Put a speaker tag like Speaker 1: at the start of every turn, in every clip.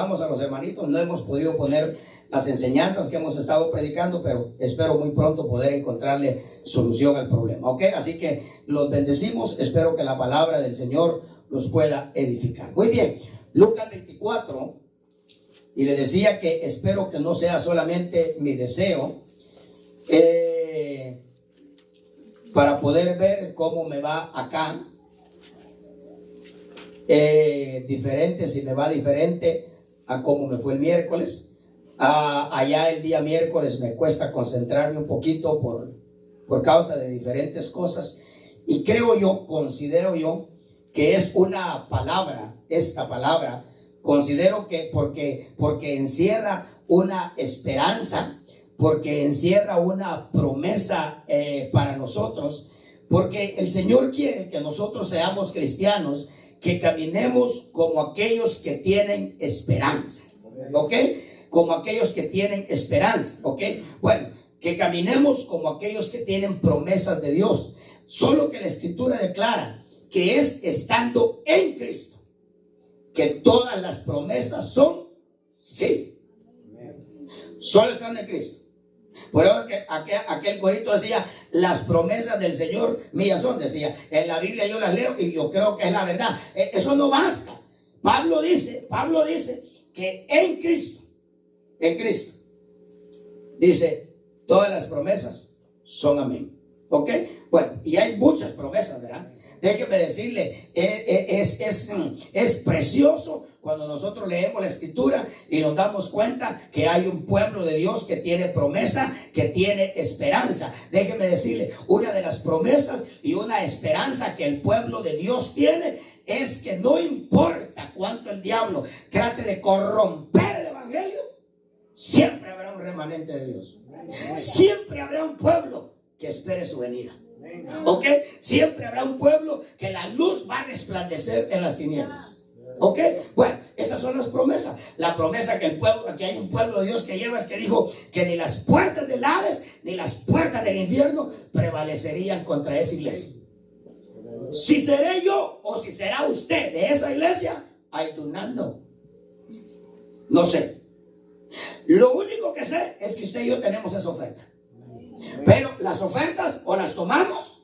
Speaker 1: a los hermanitos, no hemos podido poner las enseñanzas que hemos estado predicando, pero espero muy pronto poder encontrarle solución al problema, ¿ok? Así que los bendecimos, espero que la palabra del Señor los pueda edificar. Muy bien, Lucas 24, y le decía que espero que no sea solamente mi deseo, para poder ver cómo me va acá, diferente, si me va diferente a cómo me fue el miércoles. Allá el día miércoles me cuesta concentrarme un poquito por causa de diferentes cosas, y considero yo que es una palabra, esta palabra, considero que porque encierra una esperanza, porque encierra una promesa para nosotros, porque el Señor quiere que nosotros seamos cristianos, que caminemos como aquellos que tienen esperanza, ¿ok? Como aquellos que tienen esperanza, ¿ok? Bueno, que caminemos como aquellos que tienen promesas de Dios. Solo que la Escritura declara que es estando en Cristo que todas las promesas son sí. Solo estando en Cristo. Por eso que aquel corito decía, las promesas del Señor mías son, decía. En la Biblia yo las leo y yo creo que es la verdad. Eso no basta. Pablo dice que en Cristo, dice, todas las promesas son amén. ¿Ok? Bueno, y hay muchas promesas, ¿verdad? Déjeme decirle, es precioso cuando nosotros leemos la Escritura y nos damos cuenta que hay un pueblo de Dios que tiene promesa, que tiene esperanza. Déjeme decirle, una de las promesas y una esperanza que el pueblo de Dios tiene es que no importa cuánto el diablo trate de corromper el evangelio, siempre habrá un remanente de Dios. Siempre habrá un pueblo que espere su venida. ¿Ok? Siempre habrá un pueblo que la luz va a resplandecer en las tinieblas. ¿Ok? Bueno, esas son las promesas. La promesa que hay un pueblo de Dios que lleva es que dijo que ni las puertas del Hades ni las puertas del infierno prevalecerían contra esa iglesia. Si seré yo o si será usted de esa iglesia, I do not know. No sé. Lo único que sé es que usted y yo tenemos esa oferta. Pero las ofertas o las tomamos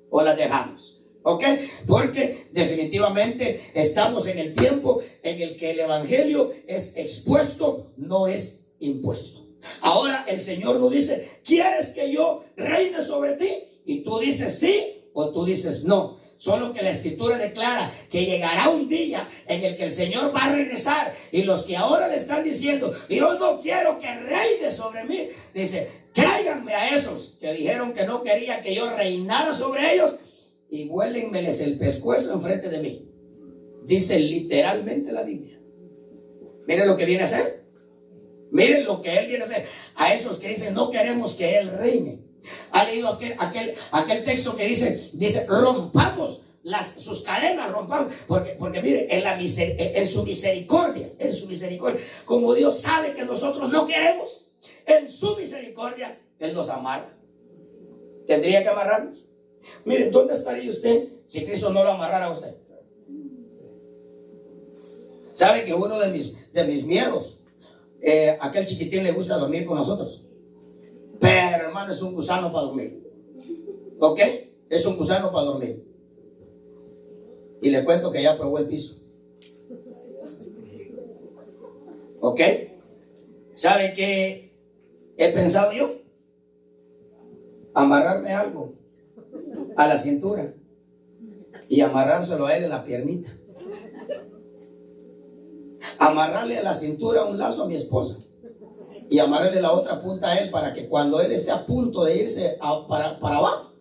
Speaker 1: o las dejamos, ¿ok? Porque definitivamente estamos en el tiempo en el que el evangelio es expuesto, no es impuesto. Ahora el Señor nos dice, ¿quieres que yo reine sobre ti? Y tú dices sí o tú dices no. Solo que la Escritura declara que llegará un día en el que el Señor va a regresar, y los que ahora le están diciendo, yo no quiero que reine sobre mí, dice, tráiganme a esos que dijeron que no quería que yo reinara sobre ellos y vuélenmeles el pescuezo enfrente de mí. Dice literalmente la Biblia. Miren lo que viene a hacer. Miren lo que Él viene a hacer. A esos que dicen no queremos que Él reine. Ha leído aquel texto que dice rompamos sus cadenas, rompamos, porque mire, en su misericordia, como Dios sabe que nosotros no queremos, en su misericordia Él nos amarra. ¿Tendría que amarrarnos? Mire, ¿dónde estaría usted si Cristo no lo amarrara a usted? ¿Sabe que uno de mis miedos, aquel chiquitín le gusta dormir con nosotros? Pero hermano, es un gusano para dormir. ¿Ok? Es un gusano para dormir. Y le cuento que ya probó el piso. ¿Ok? ¿Sabe qué he pensado yo? Amarrarme algo a la cintura y amarrárselo a él en la piernita. Amarrarle a la cintura un lazo a mi esposa y amarrarle la otra punta a él, para que cuando él esté a punto de irse para abajo,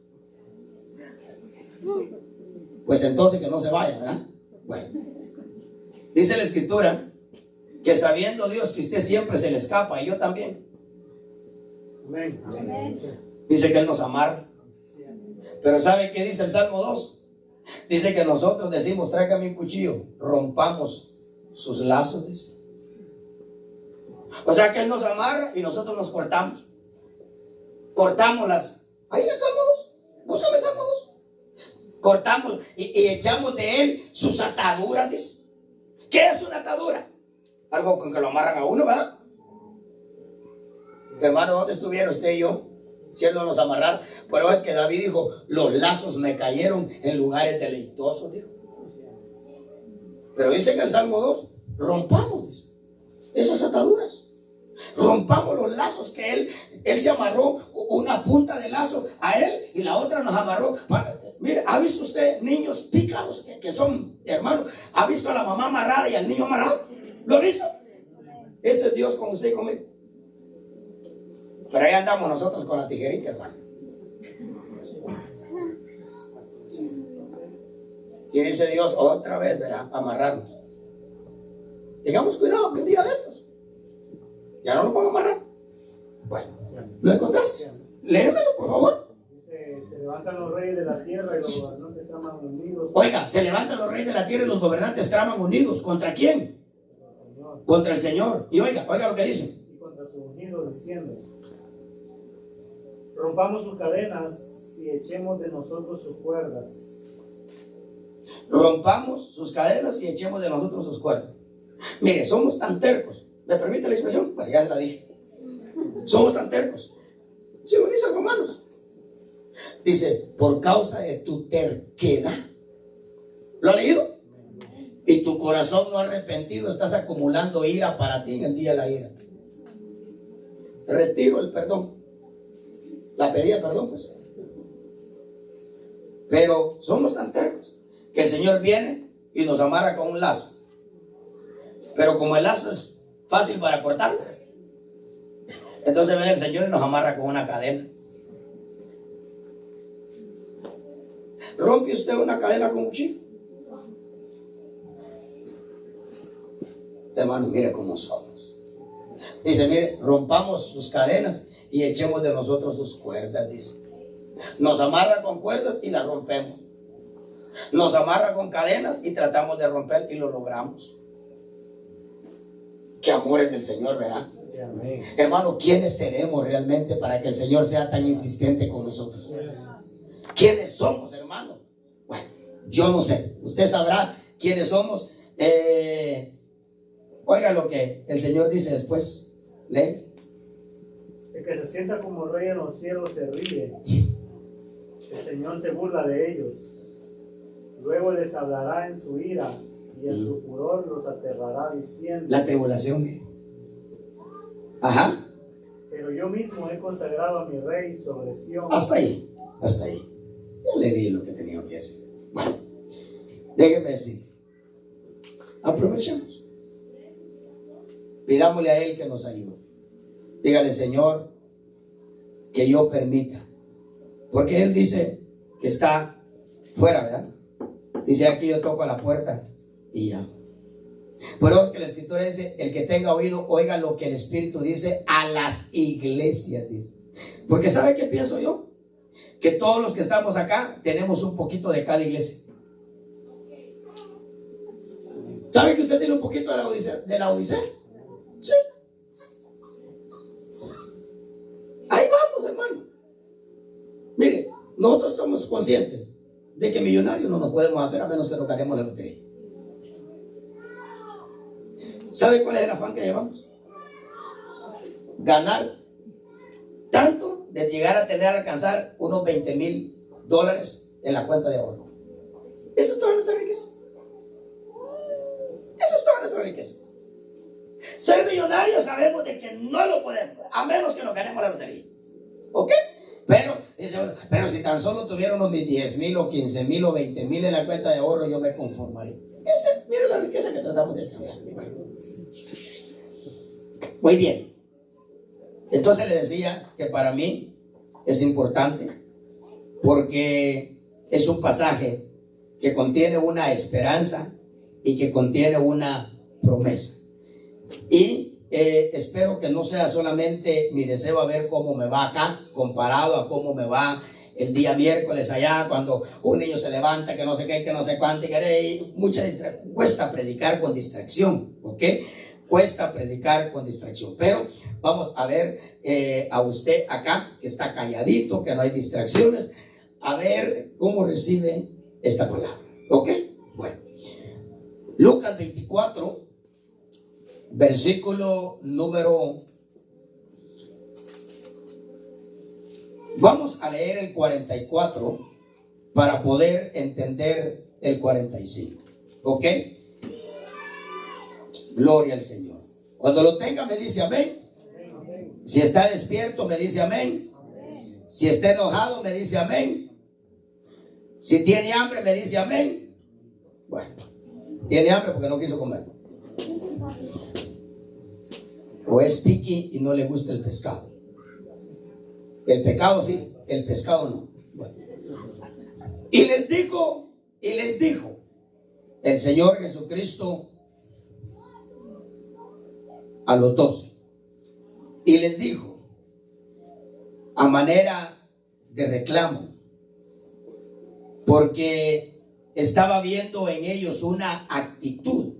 Speaker 1: pues entonces que no se vaya, ¿verdad? Bueno, dice la Escritura que sabiendo Dios que usted siempre se le escapa, y yo también. Amén. Dice que Él nos amarra. Pero ¿sabe qué dice el Salmo 2? Dice que nosotros decimos, tráigame un cuchillo, rompamos sus lazos, dice. O sea que Él nos amarra y nosotros nos cortamos. Cortamos las... Ahí en el Salmo 2. Búscame el Salmo 2. Cortamos y echamos de Él sus ataduras, dice. ¿Qué es una atadura? Algo con que lo amarran a uno, ¿verdad? Hermano, ¿dónde estuvieron usted y yo? Si él no nos amarrara. Pero es que David dijo, los lazos me cayeron en lugares deleitosos, dijo. Pero dice en el Salmo 2, rompamos, dice, esas ataduras. Rompamos los lazos que él se amarró una punta de lazo a él y la otra nos amarró. Mire, ¿ha visto usted niños pícaros que son hermanos? ¿Ha visto a la mamá amarrada y al niño amarrado? ¿Lo ha visto? Ese es Dios con usted y conmigo. Pero ahí andamos nosotros con la tijerita, hermano. Y dice Dios, otra vez, verá, amarrarnos. Tengamos cuidado que un día de estos ya no lo van a amarrar. Bueno, ¿lo encontraste? Léemelo, por favor.
Speaker 2: Dice, se levantan los reyes de la tierra y los gobernantes traman unidos.
Speaker 1: Oiga, se levantan los reyes de la tierra y los gobernantes traman unidos. ¿Contra quién? Contra el Señor. Y oiga lo que dice.
Speaker 2: Y contra sus ungidos diciendo, rompamos sus cadenas y echemos de nosotros sus cuerdas.
Speaker 1: Rompamos sus cadenas y echemos de nosotros sus cuerdas. Mire, somos tan tercos. ¿Me permite la expresión? Bueno, ya se la dije. Somos tan tercos. Sí, lo dice Romanos. Dice, por causa de tu terquedad. ¿Lo ha leído? Y tu corazón no arrepentido, estás acumulando ira para ti en el día de la ira. Retiro el perdón. La pedida perdón, pues. Pero somos tan tercos que el Señor viene y nos amarra con un lazo. Pero como el lazo es fácil para cortar, entonces viene el Señor y nos amarra con una cadena. ¿Rompe usted una cadena con un cuchillo? Hermano, mire cómo somos. Dice, mire, rompamos sus cadenas y echemos de nosotros sus cuerdas, dice. Nos amarra con cuerdas y las rompemos. Nos amarra con cadenas y tratamos de romper y lo logramos. Qué amores del Señor, ¿verdad?
Speaker 2: Amén.
Speaker 1: Hermano, ¿quiénes seremos realmente para que el Señor sea tan insistente con nosotros? ¿Quiénes somos, hermano? Bueno, yo no sé. Usted sabrá quiénes somos. Oiga lo que el Señor dice después. Lee.
Speaker 2: El que se sienta como rey en los cielos se ríe. El Señor se burla de ellos. Luego les hablará en su ira y en su furor los aterrará diciendo:
Speaker 1: La tribulación. Ajá.
Speaker 2: Pero yo mismo he consagrado a mi rey sobre Sión.
Speaker 1: Hasta ahí. Ya le di lo que tenía que hacer. Bueno, déjeme decir, aprovechemos. Pidámosle a Él que nos ayude. Dígale, Señor, que yo permita. Porque Él dice que está fuera, ¿verdad? Dice, aquí yo toco a la puerta y ya. Por eso es que la Escritura dice, el que tenga oído, oiga lo que el Espíritu dice a las iglesias, dice. Porque ¿sabe qué pienso yo? Que todos los que estamos acá tenemos un poquito de cada iglesia. ¿Sabe que usted tiene un poquito de la Odisea? Sí. Ahí vamos, hermano. Mire, nosotros somos conscientes de que millonarios no nos podemos hacer a menos que nos ganemos la lotería. ¿Sabe cuál es el afán que llevamos? Ganar tanto de llegar a tener, alcanzar unos $20,000 en la cuenta de ahorro. Esa es toda nuestra riqueza. Esa es toda nuestra riqueza. Ser millonarios sabemos de que no lo podemos, a menos que nos ganemos la lotería. ¿Ok? Pero si tan solo tuviera unos 10,000 o 15,000 o 20,000 en la cuenta de ahorro, yo me conformaría. Mire la riqueza que tratamos de alcanzar. Muy bien. Entonces le decía que para mí es importante porque es un pasaje que contiene una esperanza y que contiene una promesa. Y espero que no sea solamente mi deseo a ver cómo me va acá, comparado a cómo me va el día miércoles allá, cuando un niño se levanta, que no sé qué, que no sé cuánto, y mucha distracción. Cuesta predicar con distracción, ¿ok? Cuesta predicar con distracción. Pero vamos a ver a usted acá, que está calladito, que no hay distracciones, a ver cómo recibe esta palabra, ¿ok? Bueno, Lucas 24. versículo número... Vamos a leer el 44 para poder entender el 45. ¿Ok? Gloria al Señor. Cuando lo tenga me dice amén. Si está despierto me dice amén. Si está enojado me dice amén. Si tiene hambre me dice amén. Bueno, tiene hambre porque no quiso comer. O es piqui y no le gusta el pescado. El pecado sí, el pescado no. Bueno. Y les dijo el Señor Jesucristo a los 12. Y les dijo, a manera de reclamo, porque estaba viendo en ellos una actitud.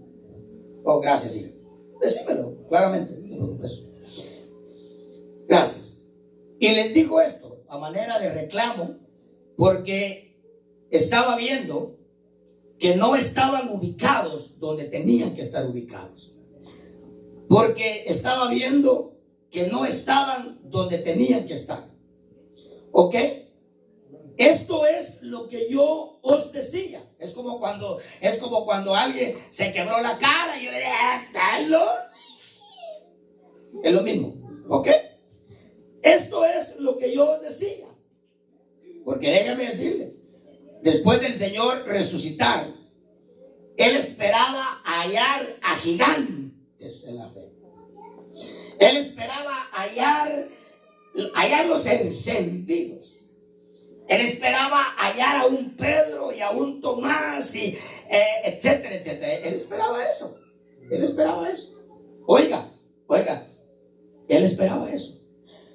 Speaker 1: Oh, gracias, hijo. Decímelo claramente, no te preocupes. Gracias. Y les dijo esto a manera de reclamo, porque estaba viendo que no estaban ubicados donde tenían que estar ubicados. Porque estaba viendo que no estaban donde tenían que estar. ¿Ok? Esto es lo que yo os decía. Es como cuando alguien se quebró la cara y yo le dije, dalo. Es lo mismo. ¿Ok? Esto es lo que yo os decía. Porque déjame decirle, después del Señor resucitar, Él esperaba hallar a gigantes en la fe. Él esperaba hallarlos encendidos. Él esperaba hallar a un Pedro y a un Tomás y etcétera, etcétera. Él esperaba eso. Él esperaba eso. Oiga, Él esperaba eso.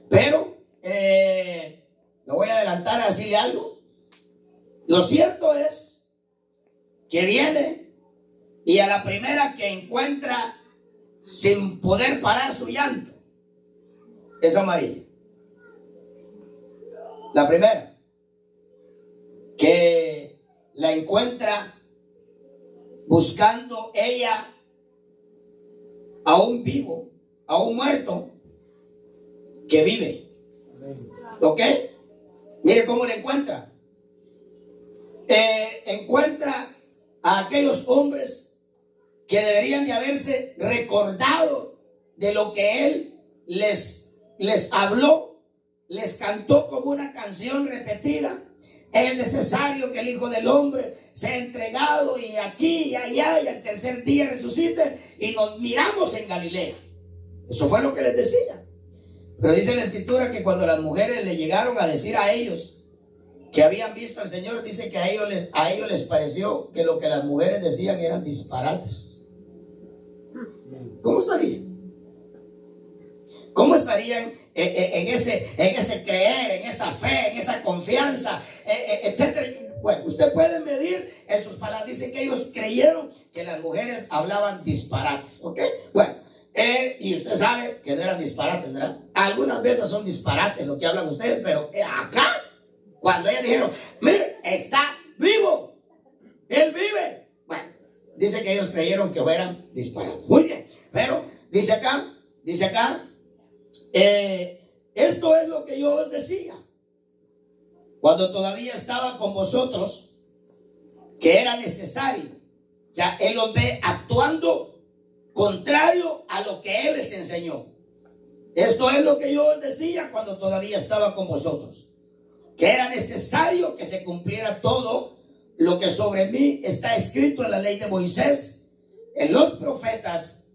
Speaker 1: Pero me voy a adelantar a decirle algo. Lo cierto es que viene y a la primera que encuentra sin poder parar su llanto es a María. La primera que la encuentra buscando ella a un vivo, a un muerto que vive. ¿Ok? Mire cómo le encuentra. Encuentra a aquellos hombres que deberían de haberse recordado de lo que Él les habló, les cantó como una canción repetida. Es necesario que el Hijo del Hombre sea entregado y aquí y allá y al tercer día resucite y nos miramos en Galilea. Eso fue lo que les decía. Pero dice la Escritura que cuando las mujeres le llegaron a decir a ellos que habían visto al Señor, dice que a ellos les pareció que lo que las mujeres decían eran disparates. ¿Cómo estarían? ¿Cómo estarían en ese creer, en esa fe, en esa confianza, etcétera? Bueno, usted puede medir en sus palabras. Dice que ellos creyeron que las mujeres hablaban disparates. ¿Ok? Bueno, y usted sabe que no eran disparates, ¿verdad? Algunas veces son disparates lo que hablan ustedes, pero acá, cuando ellas dijeron, mire, está vivo, Él vive. Bueno, dice que ellos creyeron que fueran disparates. Muy bien, pero dice acá, esto es lo que yo os decía cuando todavía estaba con vosotros, que era necesario. O sea, Él los ve actuando contrario a lo que Él les enseñó. Esto es lo que yo os decía cuando todavía estaba con vosotros, que era necesario que se cumpliera todo lo que sobre mí está escrito en la ley de Moisés, en los profetas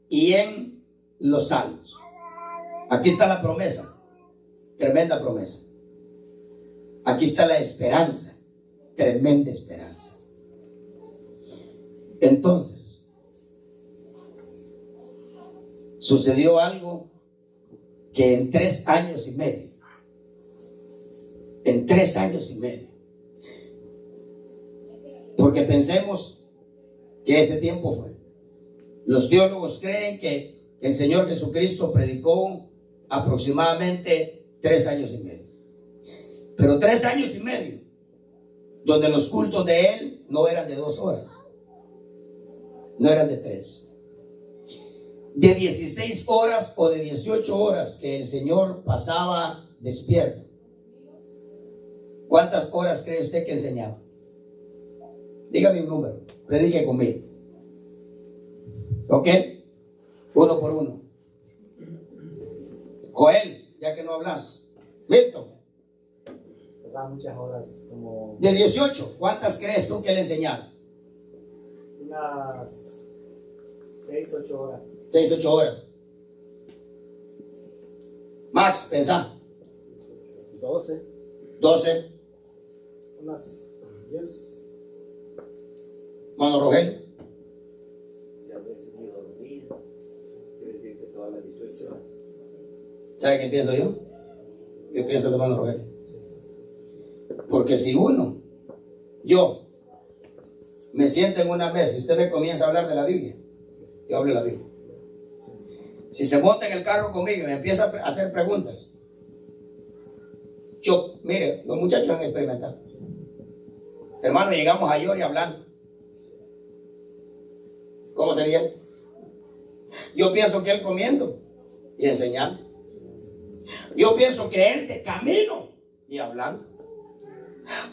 Speaker 1: y en los salmos. Aquí está la promesa, tremenda promesa. Aquí está la esperanza, tremenda esperanza. Entonces, sucedió algo que en 3 años y medio, porque pensemos que ese tiempo fue. Los teólogos creen que el Señor Jesucristo predicó aproximadamente 3 años y medio. Pero 3 años y medio, donde los cultos de Él no eran de 2 horas, no eran de 3. de 16 horas o de 18 horas que el Señor pasaba despierto, ¿cuántas horas cree usted que enseñaba? Dígame un número, predique conmigo. ¿Ok? Uno por uno. Joel, ya que no hablas. Milton.
Speaker 2: Pasaba muchas horas, como
Speaker 1: De 18, ¿cuántas crees tú que le enseñaba?
Speaker 2: unas 6, 8 horas.
Speaker 1: 6, 8 horas. Max, pensá.
Speaker 3: 12,
Speaker 1: 12.
Speaker 3: unas 10.
Speaker 1: Mano Rogelio.
Speaker 4: Si a veces ni dormir, quiere decir que todas las 18 horas.
Speaker 1: ¿Sabe qué pienso yo? Yo pienso que Mano Rogelio. Porque si yo me siento en una mesa y usted me comienza a hablar de la Biblia, yo hablo de la Biblia. Si se monta en el carro conmigo y me empieza a hacer preguntas, mire, los muchachos han experimentado. Hermano, llegamos a Yori hablando. ¿Cómo sería? Yo pienso que él comiendo y enseñando. Yo pienso que él de camino y hablando.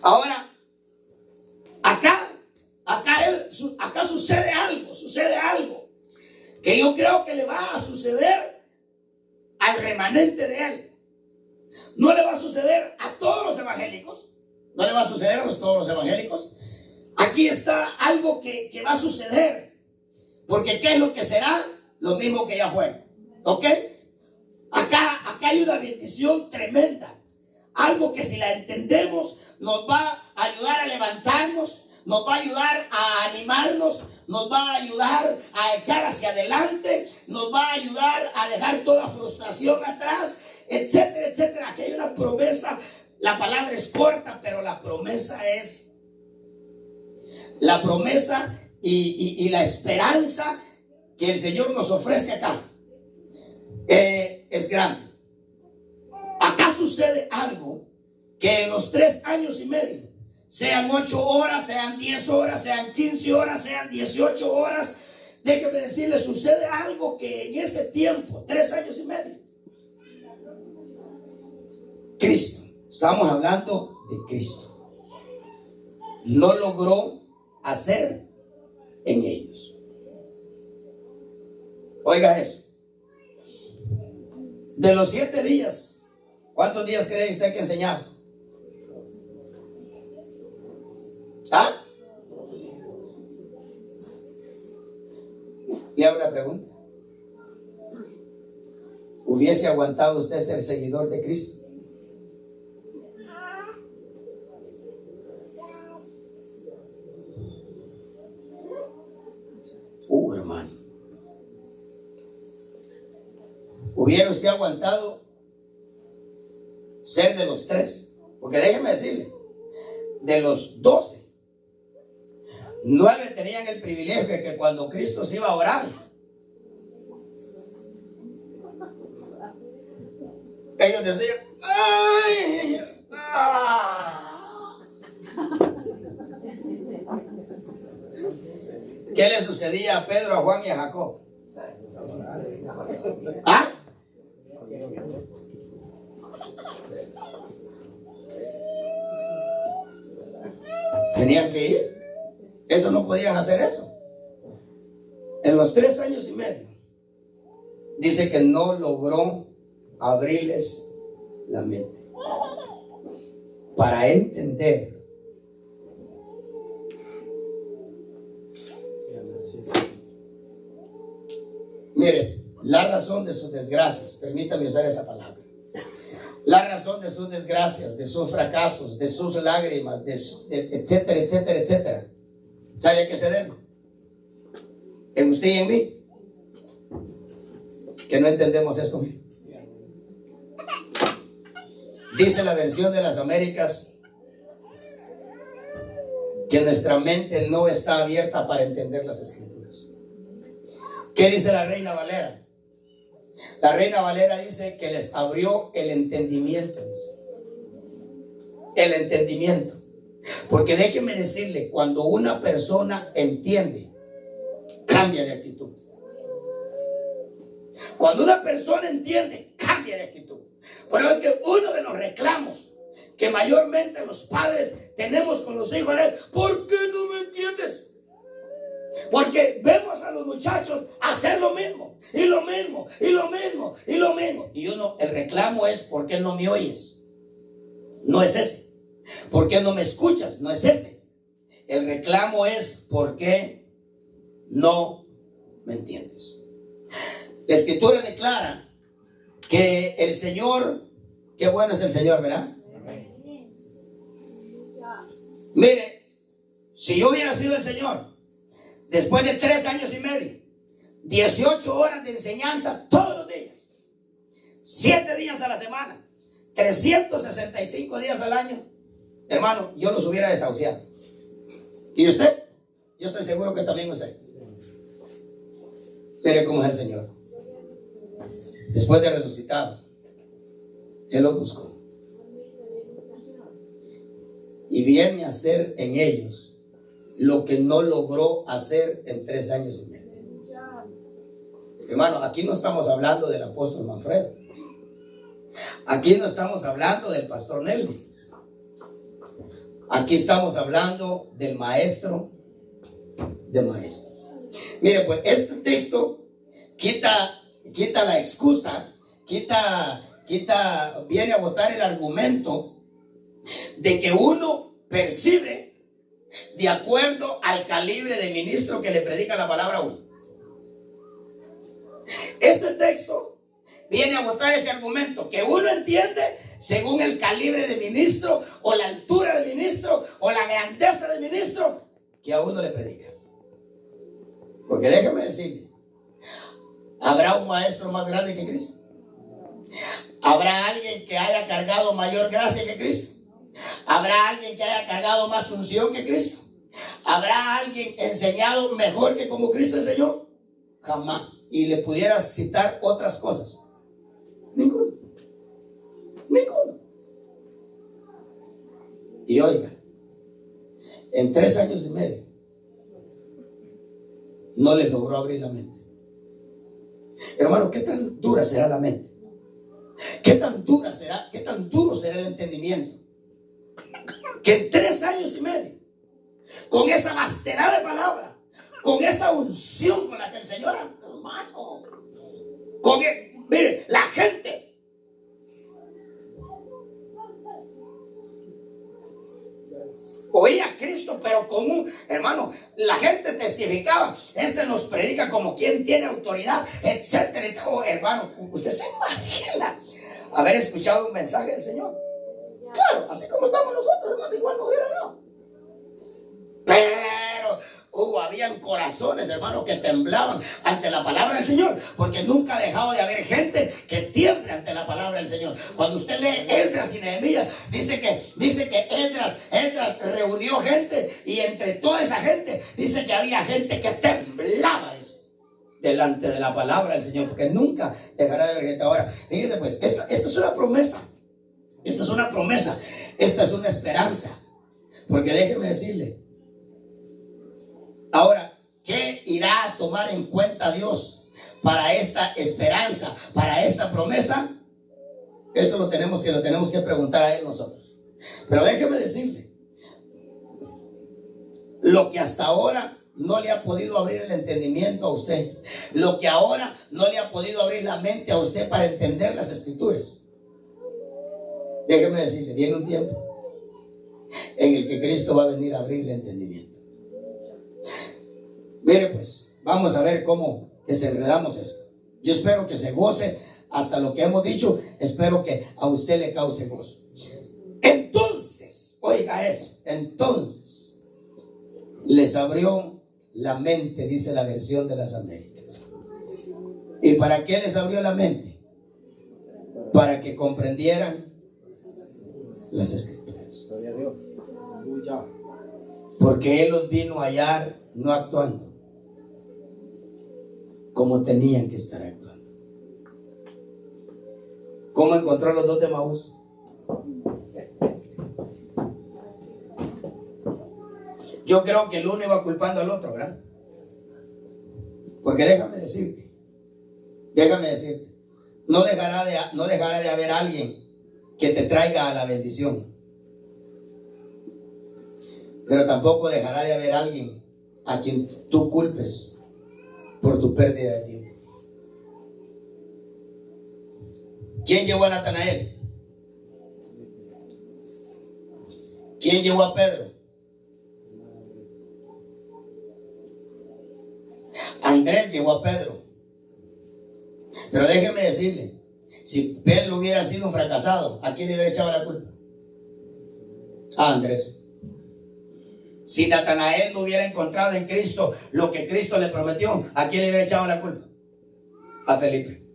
Speaker 1: Ahora, acá sucede algo que yo creo que le va a suceder al remanente de él. No le va a suceder a todos los evangélicos. No le va a suceder a todos los evangélicos. Aquí está algo que va a suceder. Porque ¿qué es lo que será? Lo mismo que ya fue. ¿Ok? Acá hay una bendición tremenda. Algo que si la entendemos nos va a ayudar a levantarnos, nos va a ayudar a animarnos, nos va a ayudar a echar hacia adelante, nos va a ayudar a dejar toda frustración atrás, etcétera, etcétera. Aquí hay una promesa. La palabra es corta, pero la promesa y la esperanza que el Señor nos ofrece acá es grande. Acá sucede algo que en los 3 años y medio, sean 8 horas, sean 10 horas, sean 15 horas, sean 18 horas, déjeme decirle, sucede algo que en ese tiempo, 3 años y medio, Cristo, estamos hablando de Cristo, no logró hacer en ellos. Oiga eso. De los 7 días, ¿cuántos días cree usted que enseñaba? ¿Ah? Le hago una pregunta. ¿Hubiese aguantado usted ser seguidor de Cristo? Hermano. ¿Hubiera usted aguantado ser de los 3? Porque déjeme decirle, de los 12, 9 tenían el privilegio de que cuando Cristo se iba a orar, ellos decían, ¡ay! ¡Ah! ¿Qué le sucedía a Pedro, a Juan y a Jacob? ¿Ah? Tenían que ir. Eso no podían hacer eso. En los 3 años y medio, dice que no logró abrirles la mente para entender. Mire, la razón de sus desgracias, permítame usar esa palabra, la razón de sus desgracias, de sus fracasos, de sus lágrimas, etcétera, etcétera, etcétera, ¿sabe a qué se debe? En usted y en mí, que no entendemos esto. Dice la versión de las Américas que nuestra mente no está abierta para entender las Escrituras. ¿Qué dice la Reina Valera? La Reina Valera dice que les abrió el entendimiento. El entendimiento. Porque déjenme decirle, cuando una persona entiende, cambia de actitud. Cuando una persona entiende, cambia de actitud. Por eso es que uno de los reclamos que mayormente los padres tenemos con los hijos es: ¿por qué no me entiendes? Porque vemos a los muchachos hacer lo mismo, y lo mismo, y lo mismo, y lo mismo. Y uno, el reclamo es: ¿por qué no me oyes? No es ese. ¿Por qué no me escuchas? No es ese. El reclamo es: ¿por qué no me entiendes? La Escritura declara que el Señor, qué bueno es el Señor, ¿verdad? Mire, si yo hubiera sido el Señor, después de 3 años y medio, 18 horas de enseñanza todos los días, 7 días a la semana, 365 días al año, hermano, yo los hubiera desahuciado. ¿Y usted? Yo estoy seguro que también usted. Mire cómo es el Señor. Después de resucitado, Él los buscó y viene a hacer en ellos lo que no logró hacer en 3 años y medio. Hermano, aquí no estamos hablando del apóstol Manfredo. Aquí no estamos hablando del pastor Nelly. Aquí estamos hablando del maestro de maestros. Mire, pues este texto quita la excusa, viene a botar el argumento de que uno percibe de acuerdo al calibre de ministro que le predica la palabra a uno. Este texto viene a botar ese argumento que uno entiende según el calibre de ministro, o la altura de ministro, o la grandeza de ministro que a uno le predica. Porque déjame decirle, ¿habrá un maestro más grande que Cristo? ¿Habrá alguien que haya cargado mayor gracia que Cristo? ¿Habrá alguien que haya cargado más unción que Cristo? ¿Habrá alguien enseñado mejor que como Cristo enseñó? Jamás. Y le pudiera citar otras cosas. Ninguno. Y oiga, en 3 años y medio no les logró abrir la mente. Hermano, ¿qué tan dura será la mente? ¿Qué tan duro será el entendimiento? Que en 3 años y medio, con esa vastedad de palabra, con esa unción con la que el Señor, hermano, mire, la gente oía a Cristo, pero con hermano, la gente testificaba: este nos predica como quien tiene autoridad, etcétera, etcétera. Oh, hermano, usted se imagina haber escuchado un mensaje del Señor. Claro, así como estamos nosotros, hermano, igual no hubiera dado. Pero habían corazones, hermano, que temblaban ante la palabra del Señor, porque nunca ha dejado de haber gente que tiemble ante la palabra del Señor. Cuando usted lee Esdras y Nehemías, dice que Esdras reunió gente, y entre toda esa gente dice que había gente que temblaba delante de la palabra del Señor, porque nunca dejará de haber gente. Ahora, fíjese pues, esta es una promesa. Esta es una promesa, esta es una esperanza. Porque déjeme decirle, ahora, ¿qué irá a tomar en cuenta Dios para esta esperanza, para esta promesa? Eso lo tenemos que preguntar a Él nosotros. Pero déjeme decirle, lo que hasta ahora no le ha podido abrir el entendimiento a usted, lo que ahora no le ha podido abrir la mente a usted para entender las Escrituras, déjeme decirle, viene un tiempo en el que Cristo va a venir a abrir el entendimiento. Mire pues, vamos a ver cómo desenredamos esto. Yo espero que se goce hasta lo que hemos dicho. Espero que a usted le cause gozo. Entonces, oiga eso, entonces les abrió la mente, dice la versión de las Américas. ¿Y para qué les abrió la mente? Para que comprendieran las Escrituras. Porque Él los vino a hallar no actuando como tenían que estar actuando. ¿Cómo encontró a los 2 de Emaús? Yo creo que el uno iba culpando al otro, ¿verdad? Porque déjame decirte, Déjame decirte, no dejará de haber alguien que te traiga a la bendición, pero tampoco dejará de haber alguien a quien tú culpes por tu pérdida de tiempo. ¿Quién llevó a Natanael? ¿Quién llevó a Pedro? Andrés llevó a Pedro. Pero déjeme decirle, si Pedro hubiera sido un fracasado, ¿a quién le hubiera echado la culpa? A Andrés. Si Natanael no hubiera encontrado en Cristo lo que Cristo le prometió, ¿a quién le hubiera echado la culpa? A Felipe.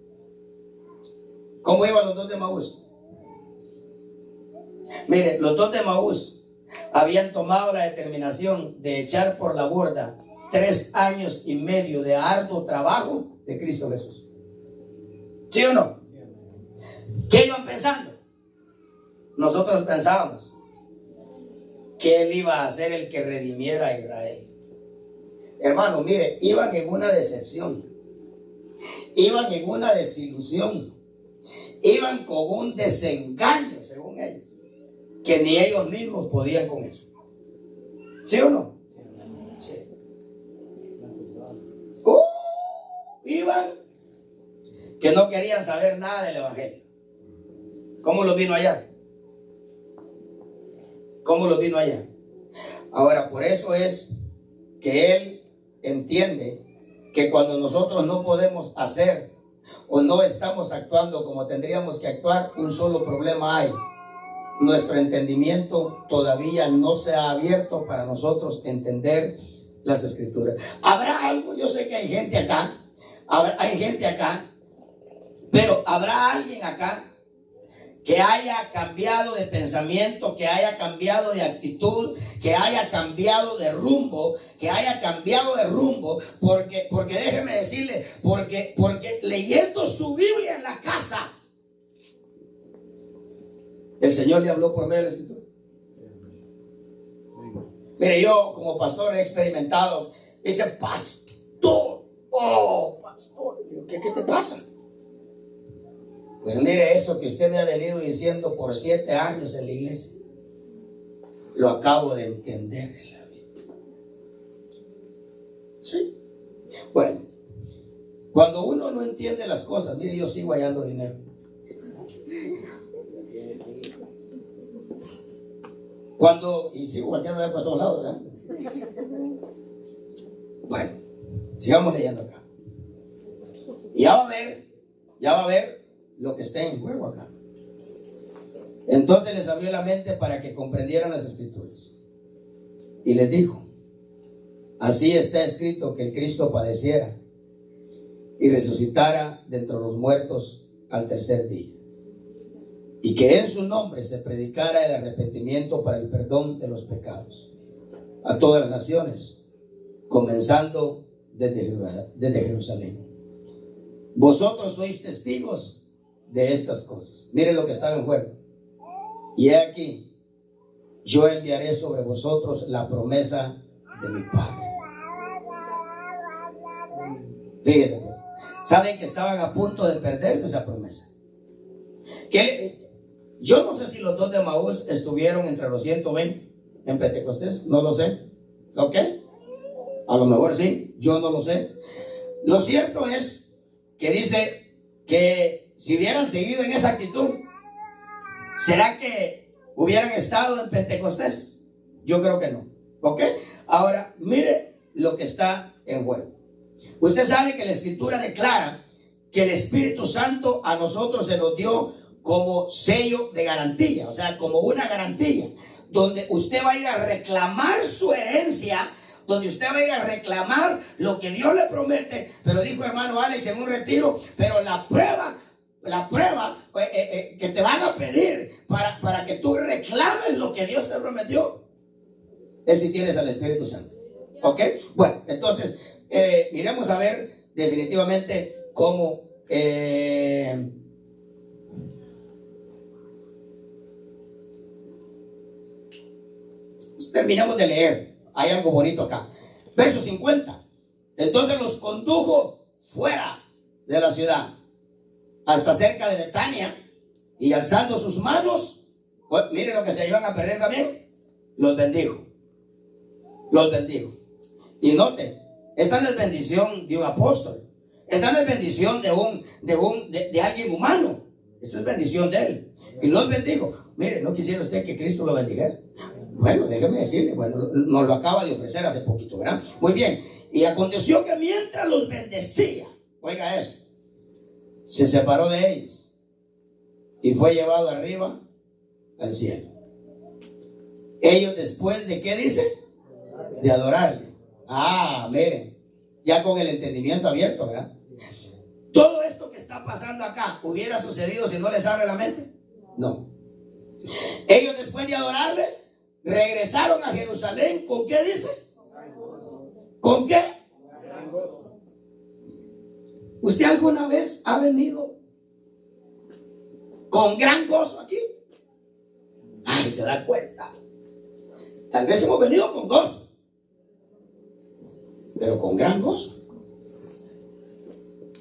Speaker 1: ¿Cómo iban los dos de Emaús? Mire, los dos de Emaús habían tomado la determinación de echar por la borda 3 años y medio de arduo trabajo de Cristo Jesús. ¿Sí o no? ¿Qué iban pensando? Nosotros pensábamos que Él iba a ser el que redimiera a Israel. Hermano, mire, iban en una decepción, iban en una desilusión, iban con un desengaño, según ellos, que ni ellos mismos podían con eso. ¿Sí o no? Sí. Iban que no querían saber nada del evangelio. ¿Cómo los vino allá? ¿Cómo los vino allá? Ahora, por eso es que Él entiende que cuando nosotros no podemos hacer o no estamos actuando como tendríamos que actuar, un solo problema hay: nuestro entendimiento todavía no se ha abierto para nosotros entender las Escrituras. ¿Habrá algo? Yo sé que hay gente acá, pero ¿habrá alguien acá que haya cambiado de pensamiento, que haya cambiado de actitud, que haya cambiado de rumbo, porque déjeme decirle, porque leyendo su Biblia en la casa, el Señor le habló por medio de la Escritura? Mire, yo como pastor he experimentado, dice, pastor, ¿qué te pasa? Pues mire, eso que usted me ha venido diciendo por 7 años en la iglesia, lo acabo de entender en la vida. Sí. Bueno, cuando uno no entiende las cosas, mire, yo sigo hallando dinero. Y sigo volteando a ver para todos lados, ¿verdad? Bueno, sigamos leyendo acá. Y ya va a ver lo que está en juego acá. Entonces les abrió la mente para que comprendieran las Escrituras. Y les dijo: así está escrito que el Cristo padeciera y resucitara de entre los muertos al tercer día, y que en su nombre se predicara el arrepentimiento para el perdón de los pecados a todas las naciones, comenzando desde Jerusalén. Vosotros sois testigos de estas cosas. Miren lo que estaba en juego. Y he aquí, yo enviaré sobre vosotros la promesa de mi Padre. Fíjense, pues. Saben que estaban a punto de perderse esa promesa. Yo no sé si los dos de Emaús estuvieron entre los 120 en Pentecostés, no lo sé. ¿Ok? A lo mejor sí, yo no lo sé. Lo cierto es que dice que si hubieran seguido en esa actitud, ¿será que hubieran estado en Pentecostés? Yo creo que no. ¿Ok? Ahora, mire lo que está en juego. Usted sabe que la Escritura declara que el Espíritu Santo a nosotros se nos dio como sello de garantía, o sea, como una garantía, donde usted va a ir a reclamar su herencia, donde usted va a ir a reclamar lo que Dios le promete. Pero dijo hermano Alex en un retiro, pero la prueba que te van a pedir para que tú reclames lo que Dios te prometió es si tienes al Espíritu Santo. ¿Ok? Bueno, entonces miremos a ver definitivamente cómo terminamos de leer. Hay algo bonito acá. Verso 50. Entonces los condujo fuera de la ciudad hasta cerca de Betania, y alzando sus manos, pues, miren lo que se iban a perder también, los bendijo. Los bendijo. Y noten, esta no es bendición de un apóstol, esta no es bendición de alguien humano, esta es bendición de él. Y los bendijo. Mire, ¿no quisiera usted que Cristo lo bendijera? Bueno, déjeme decirle, bueno, nos lo acaba de ofrecer hace poquito, ¿verdad? Muy bien. Y aconteció que mientras los bendecía, oiga eso, se separó de ellos y fue llevado arriba al cielo. Ellos después de, ¿qué dice? De adorarle. Ah, miren, ya con el entendimiento abierto, ¿verdad? Todo esto que está pasando acá hubiera sucedido si no les abre la mente. No. Ellos después de adorarle regresaron a Jerusalén. ¿Con qué dice? ¿Con qué? ¿Usted alguna vez ha venido con gran gozo aquí? Ay, se da cuenta. Tal vez hemos venido con gozo, pero con gran gozo.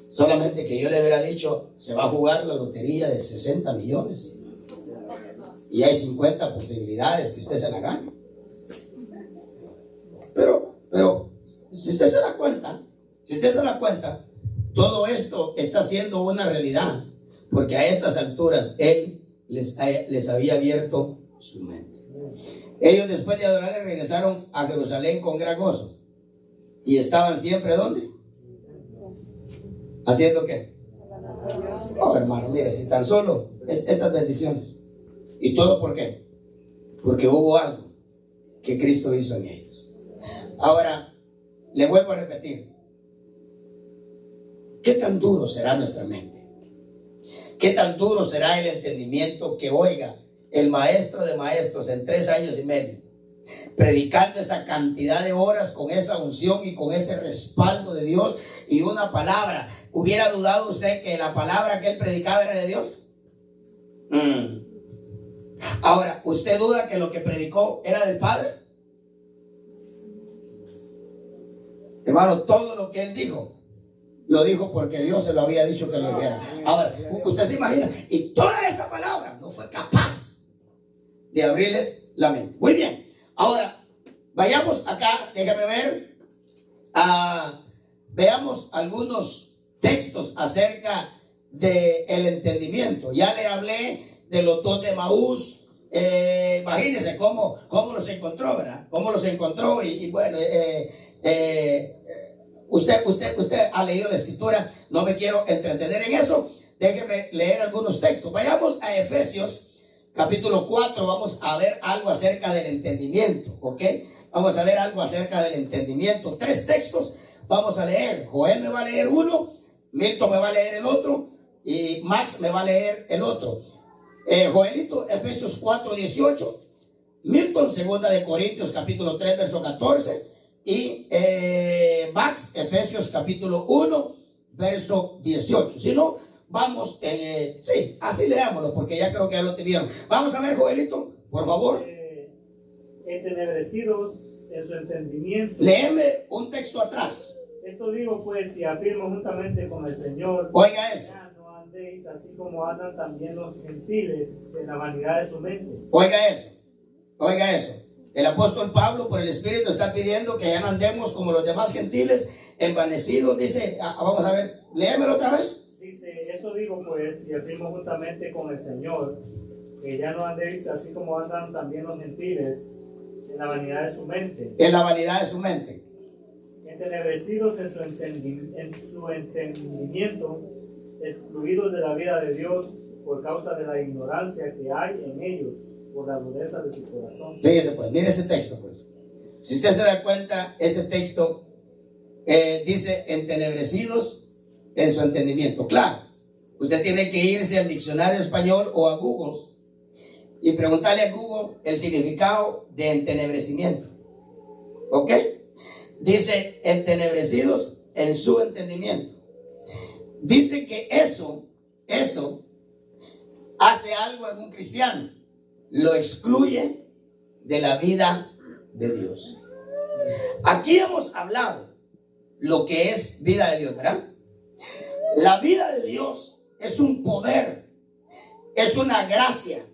Speaker 1: Solamente que yo le hubiera dicho, se va a jugar la lotería de 60 millones. Y hay 50 posibilidades que usted se la gane. Pero, si usted se da cuenta, todo esto está siendo una realidad, porque a estas alturas Él les había abierto su mente. Ellos después de adorarle regresaron a Jerusalén con gran gozo. Y estaban siempre, ¿dónde? ¿Haciendo qué? Oh, hermano, mire, si tan solo estas bendiciones. ¿Y todo por qué? Porque hubo algo que Cristo hizo en ellos. Ahora, le vuelvo a repetir. ¿Qué tan duro será nuestra mente? ¿Qué tan duro será el entendimiento que oiga el maestro de maestros en 3 años y medio, predicando esa cantidad de horas con esa unción y con ese respaldo de Dios y una palabra? ¿Hubiera dudado usted que la palabra que él predicaba era de Dios? Ahora, ¿usted duda que lo que predicó era del Padre? Hermano, todo lo que él dijo, lo dijo porque Dios se lo había dicho que lo dijera. Ahora, usted se imagina, y toda esa palabra no fue capaz de abrirles la mente. Muy bien, ahora vayamos acá, déjame ver, veamos algunos textos acerca del entendimiento. Ya le hablé de los 2 de Maús. Imagínense cómo los encontró, ¿verdad? Cómo los encontró y bueno, usted ha leído la escritura, no me quiero entretener en eso. Déjeme leer algunos textos. Vayamos a Efesios capítulo 4, vamos a ver algo acerca del entendimiento, ¿ok? Vamos a ver algo acerca del entendimiento. 3 textos vamos a leer. Joel me va a leer uno, Milton me va a leer el otro y Max me va a leer el otro. Joelito, Efesios 4, 18, Milton, 2 de Corintios capítulo 3, verso 14, y Max, Efesios capítulo 1, verso 18. Si no, vamos, sí, así leámoslo, porque ya creo que ya lo tuvieron. Vamos a ver, Joelito, por favor.
Speaker 2: Entenebrecidos en su entendimiento.
Speaker 1: Léeme un texto atrás.
Speaker 2: Esto digo pues, y afirmo juntamente con el Señor.
Speaker 1: Oiga eso.
Speaker 2: Ya no andéis así como andan también los gentiles en la vanidad de su mente.
Speaker 1: Oiga eso. Oiga eso. El apóstol Pablo por el Espíritu está pidiendo que ya no andemos como los demás gentiles, envanecidos. Dice, vamos a ver, léemelo otra vez.
Speaker 2: Dice, eso digo pues, y afirmo juntamente con el Señor, que ya no andéis así como andan también los gentiles en la vanidad de su mente.
Speaker 1: En la vanidad de su mente.
Speaker 2: Entenebrecidos en su entendimiento, excluidos de la vida de Dios por causa de la ignorancia que hay en ellos, por la dureza de su corazón.
Speaker 1: Fíjese pues, mire ese texto pues. Si usted se da cuenta, ese texto dice entenebrecidos en su entendimiento. Claro, usted tiene que irse al diccionario español o a Google y preguntarle a Google el significado de entenebrecimiento. ¿Ok? Dice entenebrecidos en su entendimiento. Dice que eso hace algo en un cristiano. Lo excluye de la vida de Dios. Aquí hemos hablado lo que es vida de Dios, ¿verdad? La vida de Dios es un poder, es una gracia,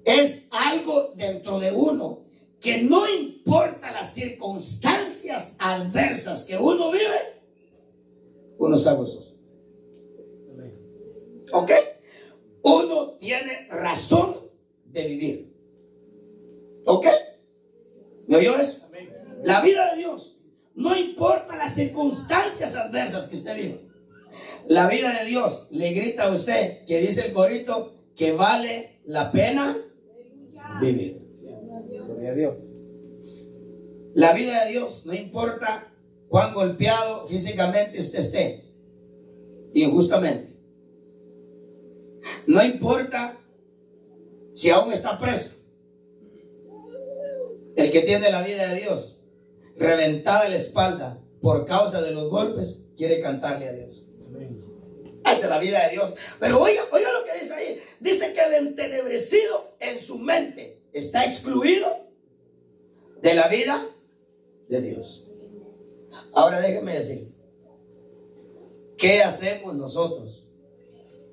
Speaker 1: es algo dentro de uno que no importa las circunstancias adversas que uno vive, uno está gozoso. ¿Ok? Uno tiene razón de vivir. ¿Ok? ¿Me oyó eso? La vida de Dios, no importa las circunstancias adversas que usted vive. La vida de Dios le grita a usted, que dice el corito, que vale la pena vivir.
Speaker 3: Gloria a Dios.
Speaker 1: La vida de Dios, no importa cuán golpeado físicamente usted esté, injustamente. No importa si aún está preso. El que tiene la vida de Dios reventada la espalda por causa de los golpes, quiere cantarle a Dios. Esa es la vida de Dios. Pero oiga lo que dice ahí. Dice que el entenebrecido en su mente está excluido de la vida de Dios. Ahora déjeme decir, ¿qué hacemos nosotros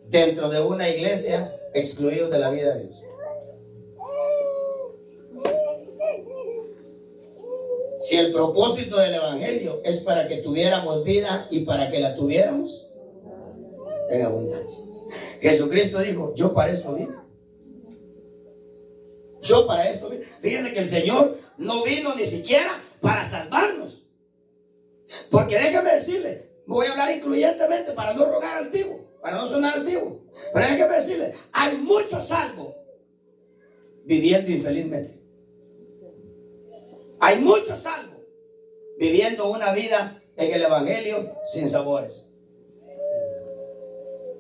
Speaker 1: dentro de una iglesia excluidos de la vida de Dios? Si el propósito del evangelio es para que tuviéramos vida y para que la tuviéramos en abundancia. Jesucristo dijo, yo para esto vine. Yo para esto vine. Fíjense que el Señor no vino ni siquiera para salvarnos. Porque déjeme decirle, voy a hablar incluyentemente para no rogar altivo, para no sonar altivo. Pero déjeme decirle, hay muchos salvos viviendo infelizmente. Hay muchos salvos viviendo una vida en el evangelio sin sabores.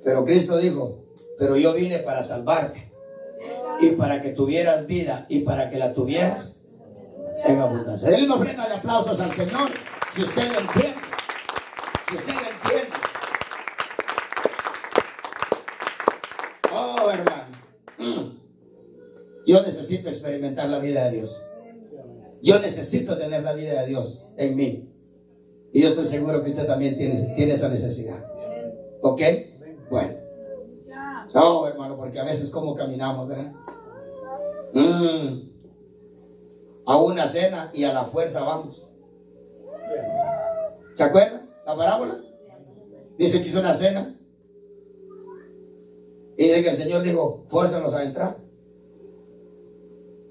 Speaker 1: Pero Cristo dijo, pero yo vine para salvarte y para que tuvieras vida y para que la tuvieras en abundancia. Denle una ofrenda de aplausos al Señor si usted lo entiende. Si usted lo entiende. Oh, hermano. Yo necesito experimentar la vida de Dios. Yo necesito tener la vida de Dios en mí. Y yo estoy seguro que usted también tiene esa necesidad. ¿Ok? Bueno. No, hermano, porque a veces como caminamos, ¿verdad? A una cena y a la fuerza vamos. ¿Se acuerdan la parábola? Dice que hizo una cena y dice que el Señor dijo, fórzanos a entrar.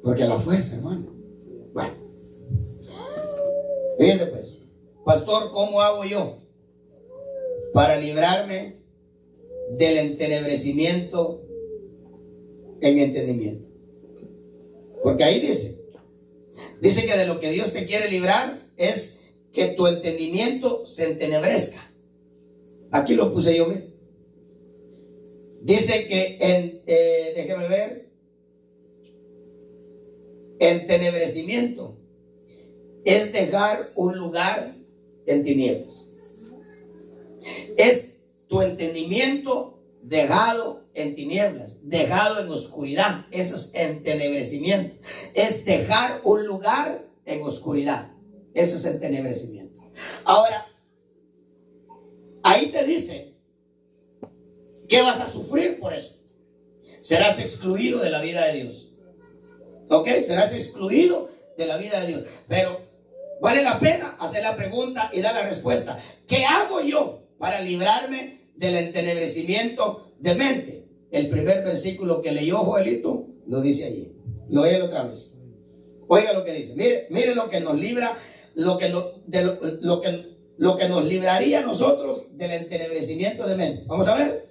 Speaker 1: Porque a la fuerza, hermano. Bueno, fíjense pues, pastor, ¿cómo hago yo para librarme del entenebrecimiento en mi entendimiento? Porque ahí dice que de lo que Dios te quiere librar es que tu entendimiento se entenebrezca. Aquí lo puse yo, mire. Dice que déjeme ver, entenebrecimiento es dejar un lugar en tinieblas. Es tu entendimiento dejado en tinieblas, dejado en oscuridad. Eso es entenebrecimiento. Es dejar un lugar en oscuridad. Eso es entenebrecimiento. Ahora, ahí te dice que vas a sufrir por eso. Serás excluido de la vida de Dios. ¿Ok? Serás excluido de la vida de Dios. Pero vale la pena hacer la pregunta y dar la respuesta. ¿Qué hago yo para librarme del entenebrecimiento de mente? El primer versículo que leyó Joelito lo dice allí. Lo oye otra vez. Oiga lo que dice. Mire lo que nos libra, lo que nos libraría a nosotros del entenebrecimiento de mente. Vamos a ver.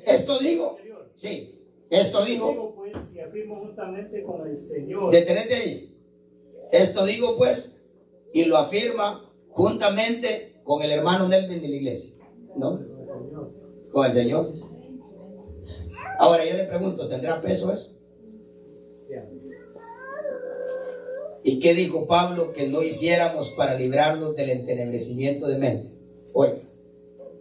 Speaker 1: Esto digo. Sí. Esto digo,
Speaker 2: pues, y afirmo juntamente con el Señor.
Speaker 1: Detenete ahí. Esto digo pues, y lo afirma juntamente con el hermano Nelvin de la iglesia. ¿No? Con el Señor. Ahora yo le pregunto, ¿tendrá peso eso? ¿Y qué dijo Pablo que no hiciéramos para librarnos del entenebrecimiento de mente? Oiga.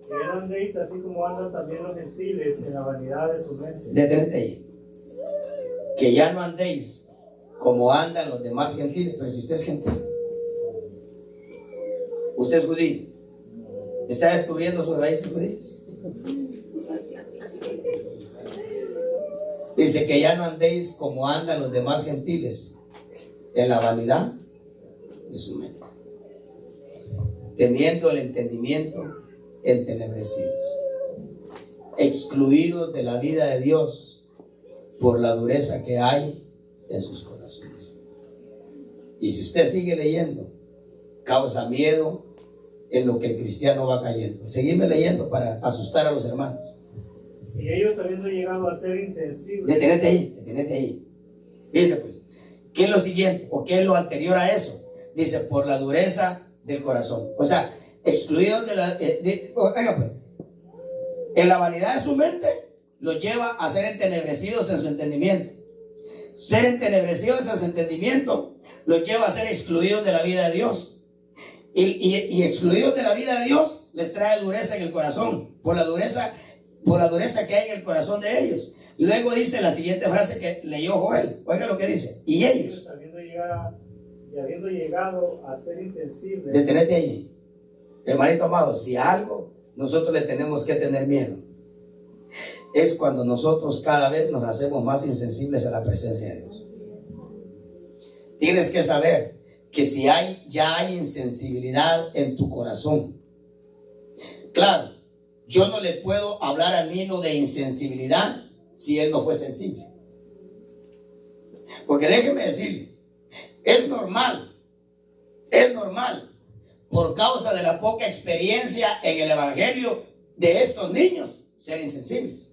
Speaker 2: Que ya no andéis así como andan también los gentiles en la vanidad de su mente.
Speaker 1: Detenete ahí. Que ya no andéis como andan los demás gentiles. Pero si usted es gentil, usted es judío, ¿Está descubriendo sus raíces judías? Dice que ya no andéis como andan los demás gentiles, en la vanidad de su mente, teniendo el entendimiento entenebrecidos, excluidos de la vida de Dios por la dureza que hay en sus corazones. Y si usted sigue leyendo, causa miedo en lo que el cristiano va cayendo. Seguime leyendo para asustar a los hermanos.
Speaker 2: Y ellos, habiendo llegado a ser insensibles.
Speaker 1: Detenete ahí. Dice pues, ¿qué es lo siguiente? ¿O qué es lo anterior a eso? Dice, por la dureza del corazón. O sea, excluidos de la... oiga pues, en la vanidad de su mente los lleva a ser entenebrecidos en su entendimiento. Ser entenebrecidos en su entendimiento los lleva a ser excluidos de la vida de Dios. Y excluidos de la vida de Dios les trae dureza en el corazón. Por la dureza que hay en el corazón de ellos. Luego dice la siguiente frase que leyó Joel. Oiga lo que dice. Y ellos,
Speaker 2: habiendo llegado a ser insensibles.
Speaker 1: Detenete ahí. Hermanito amado, si algo nosotros le tenemos que tener miedo, es cuando nosotros cada vez nos hacemos más insensibles a la presencia de Dios. Tienes que saber que si ya hay insensibilidad en tu corazón. Claro, yo no le puedo hablar al niño de insensibilidad si él no fue sensible. Porque déjeme decirle, es normal, por causa de la poca experiencia en el evangelio de estos niños, ser insensibles.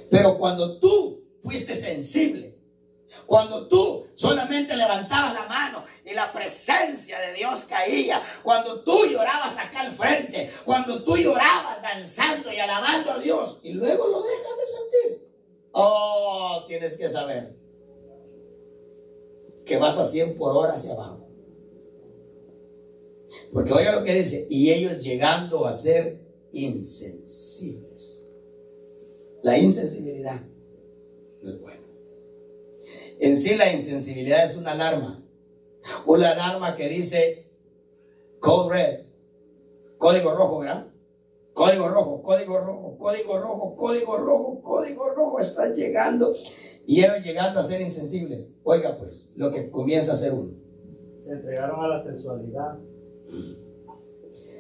Speaker 1: Pero cuando tú fuiste sensible, cuando tú solamente levantabas la mano y la presencia de Dios caía, cuando tú llorabas acá al frente, cuando tú llorabas danzando y alabando a Dios y luego lo dejas de sentir, oh, tienes que saber que vas a 100 por hora hacia abajo. Porque oiga lo que dice, y ellos llegando a ser insensibles. La insensibilidad no es buena. En sí la insensibilidad es una alarma que dice code red, código rojo, ¿verdad? Código rojo, están llegando, y ellos llegando a ser insensibles. Oiga pues, lo que comienza a hacer uno.
Speaker 2: Se entregaron a la sensualidad.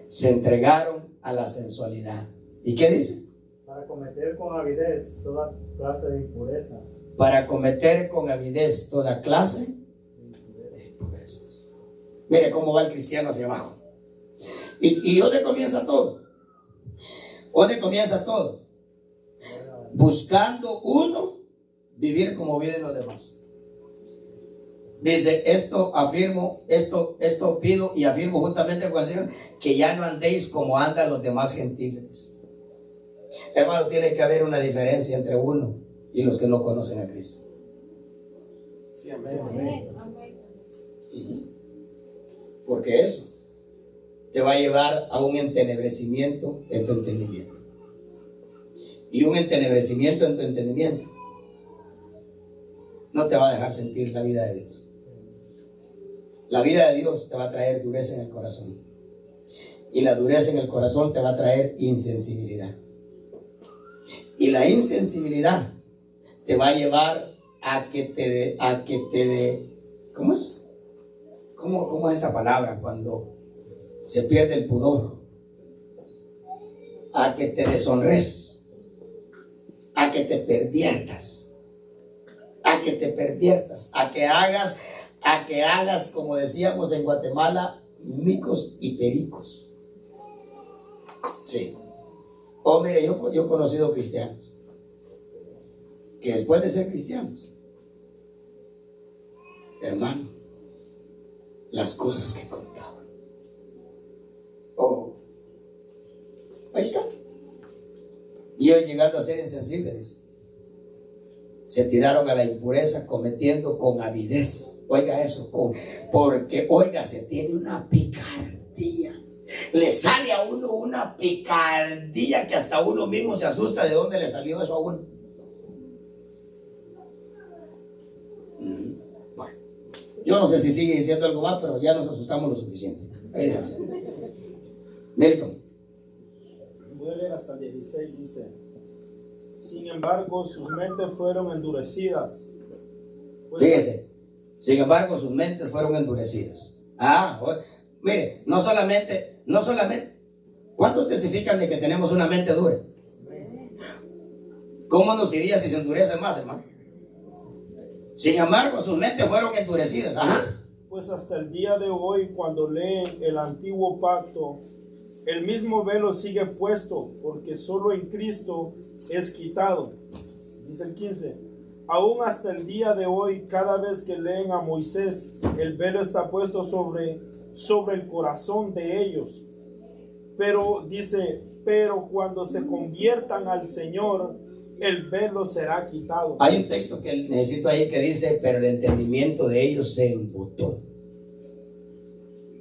Speaker 1: Se entregaron a la sensualidad. ¿Y qué dice?
Speaker 2: Para cometer con avidez toda clase de impureza.
Speaker 1: Para cometer con avidez toda clase de impurezas. Mire cómo va el cristiano hacia abajo. ¿Y dónde comienza todo? ¿Dónde comienza todo? Buscando uno vivir como viven los demás. Dice, esto pido y afirmo juntamente con el Señor, que ya no andéis como andan los demás gentiles. Hermano, tiene que haber una diferencia entre uno y los que no conocen a Cristo.
Speaker 3: Sí, amén.
Speaker 1: Porque eso te va a llevar a un entenebrecimiento en tu entendimiento. Y un entenebrecimiento en tu entendimiento no te va a dejar sentir la vida de Dios. La vida de Dios te va a traer dureza en el corazón. Y la dureza en el corazón te va a traer insensibilidad. Y la insensibilidad te va a llevar a que te ¿cómo es? ¿Cómo es esa palabra cuando se pierde el pudor? A que te deshonres, a que te perviertas, a que hagas, como decíamos en Guatemala, micos y pericos. Sí. Oh, mire, yo he conocido cristianos que después de ser cristianos, hermano, las cosas que contaban, oh, ahí está. Y ellos, llegando a ser insensibles, se tiraron a la impureza, cometiendo con avidez. Oiga eso, porque oiga, se tiene una picardía. Le sale a uno una picardía que hasta uno mismo se asusta de dónde le salió eso a uno. Bueno, yo no sé si sigue diciendo algo más, pero ya nos asustamos lo suficiente. Milton.
Speaker 3: Voy a leer hasta el 16, dice: sin embargo, sus mentes fueron endurecidas. Pues,
Speaker 1: Fíjese, sin embargo, sus mentes fueron endurecidas. Mire, no solamente, ¿cuántos testifican de que tenemos una mente dura? ¿Cómo nos iría si se endurece más, hermano? Sin embargo, sus mentes fueron endurecidas.
Speaker 3: Pues hasta el día de hoy, cuando leen el antiguo pacto, el mismo velo sigue puesto, porque solo en Cristo es quitado. Dice el 15: aún hasta el día de hoy, cada vez que leen a Moisés, el velo está puesto sobre el corazón de ellos. Pero dice, pero cuando se conviertan al Señor, el velo será quitado.
Speaker 1: Hay un texto que necesito ahí que dice, pero el entendimiento de ellos se embotó.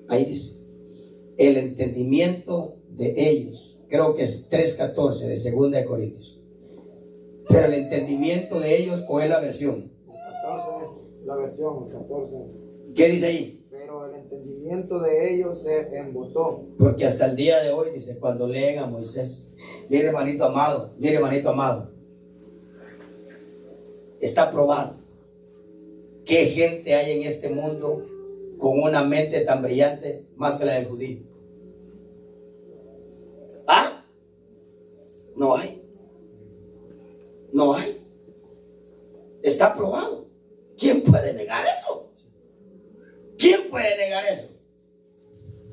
Speaker 1: Ahí dice, el entendimiento de ellos, creo que es 3:14 de 2 de Corintios. Pero el entendimiento de ellos, ¿o es la versión?
Speaker 5: 14, la versión 14.
Speaker 1: ¿Qué dice ahí?
Speaker 5: Pero el entendimiento de ellos se embotó.
Speaker 1: Porque hasta el día de hoy, dice, cuando leen a Moisés, mire hermanito amado, está probado qué gente hay en este mundo con una mente tan brillante más que la del judío. No hay. Está probado. ¿Quién puede negar eso? ¿Quién puede negar eso?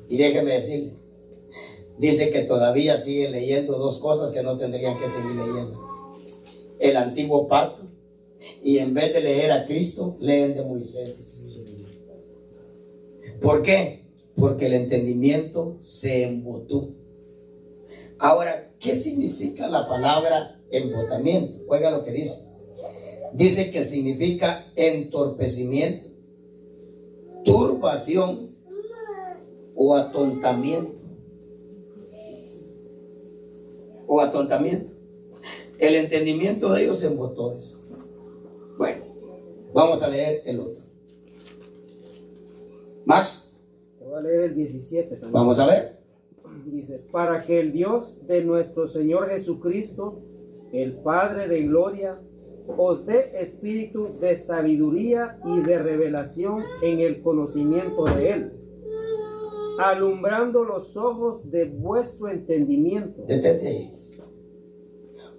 Speaker 1: Y déjeme decirle, dice que todavía siguen leyendo dos cosas que no tendrían que seguir leyendo: el antiguo pacto, y en vez de leer a Cristo, leen de Moisés. ¿Por qué? Porque el entendimiento se embotó. Ahora, ¿qué significa la palabra embotamiento? Oiga lo que dice. Dice que significa entorpecimiento, turbación o atontamiento. El entendimiento de ellos se embotó de eso. Bueno, vamos a leer el otro. Max.
Speaker 6: Te voy a leer el 17 también.
Speaker 1: Vamos a ver.
Speaker 6: Dice, para que el Dios de nuestro Señor Jesucristo, el Padre de gloria, os dé espíritu de sabiduría y de revelación en el conocimiento de Él, alumbrando los ojos de vuestro entendimiento.
Speaker 1: Detente ahí.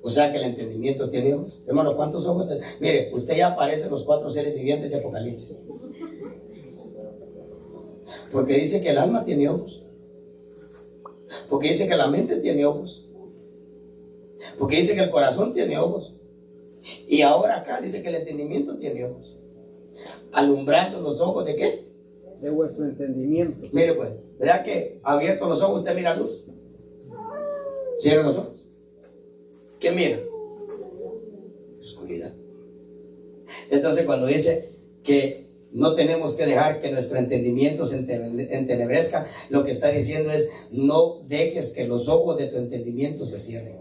Speaker 1: O sea que el entendimiento tiene ojos. Hermano, ¿cuántos ojos? Mire, usted ya aparece en los 4 seres vivientes de Apocalipsis. Porque dice que el alma tiene ojos. Porque dice que la mente tiene ojos. Porque dice que el corazón tiene ojos. Y ahora acá dice que el entendimiento tiene ojos. Alumbrando los ojos ¿de qué?
Speaker 6: De vuestro entendimiento.
Speaker 1: Mire pues, ¿verdad que abiertos los ojos usted mira luz? Cierra los ojos. ¿Qué mira? Oscuridad. Entonces cuando dice que no tenemos que dejar que nuestro entendimiento se entenebrezca, lo que está diciendo es: no dejes que los ojos de tu entendimiento se cierren.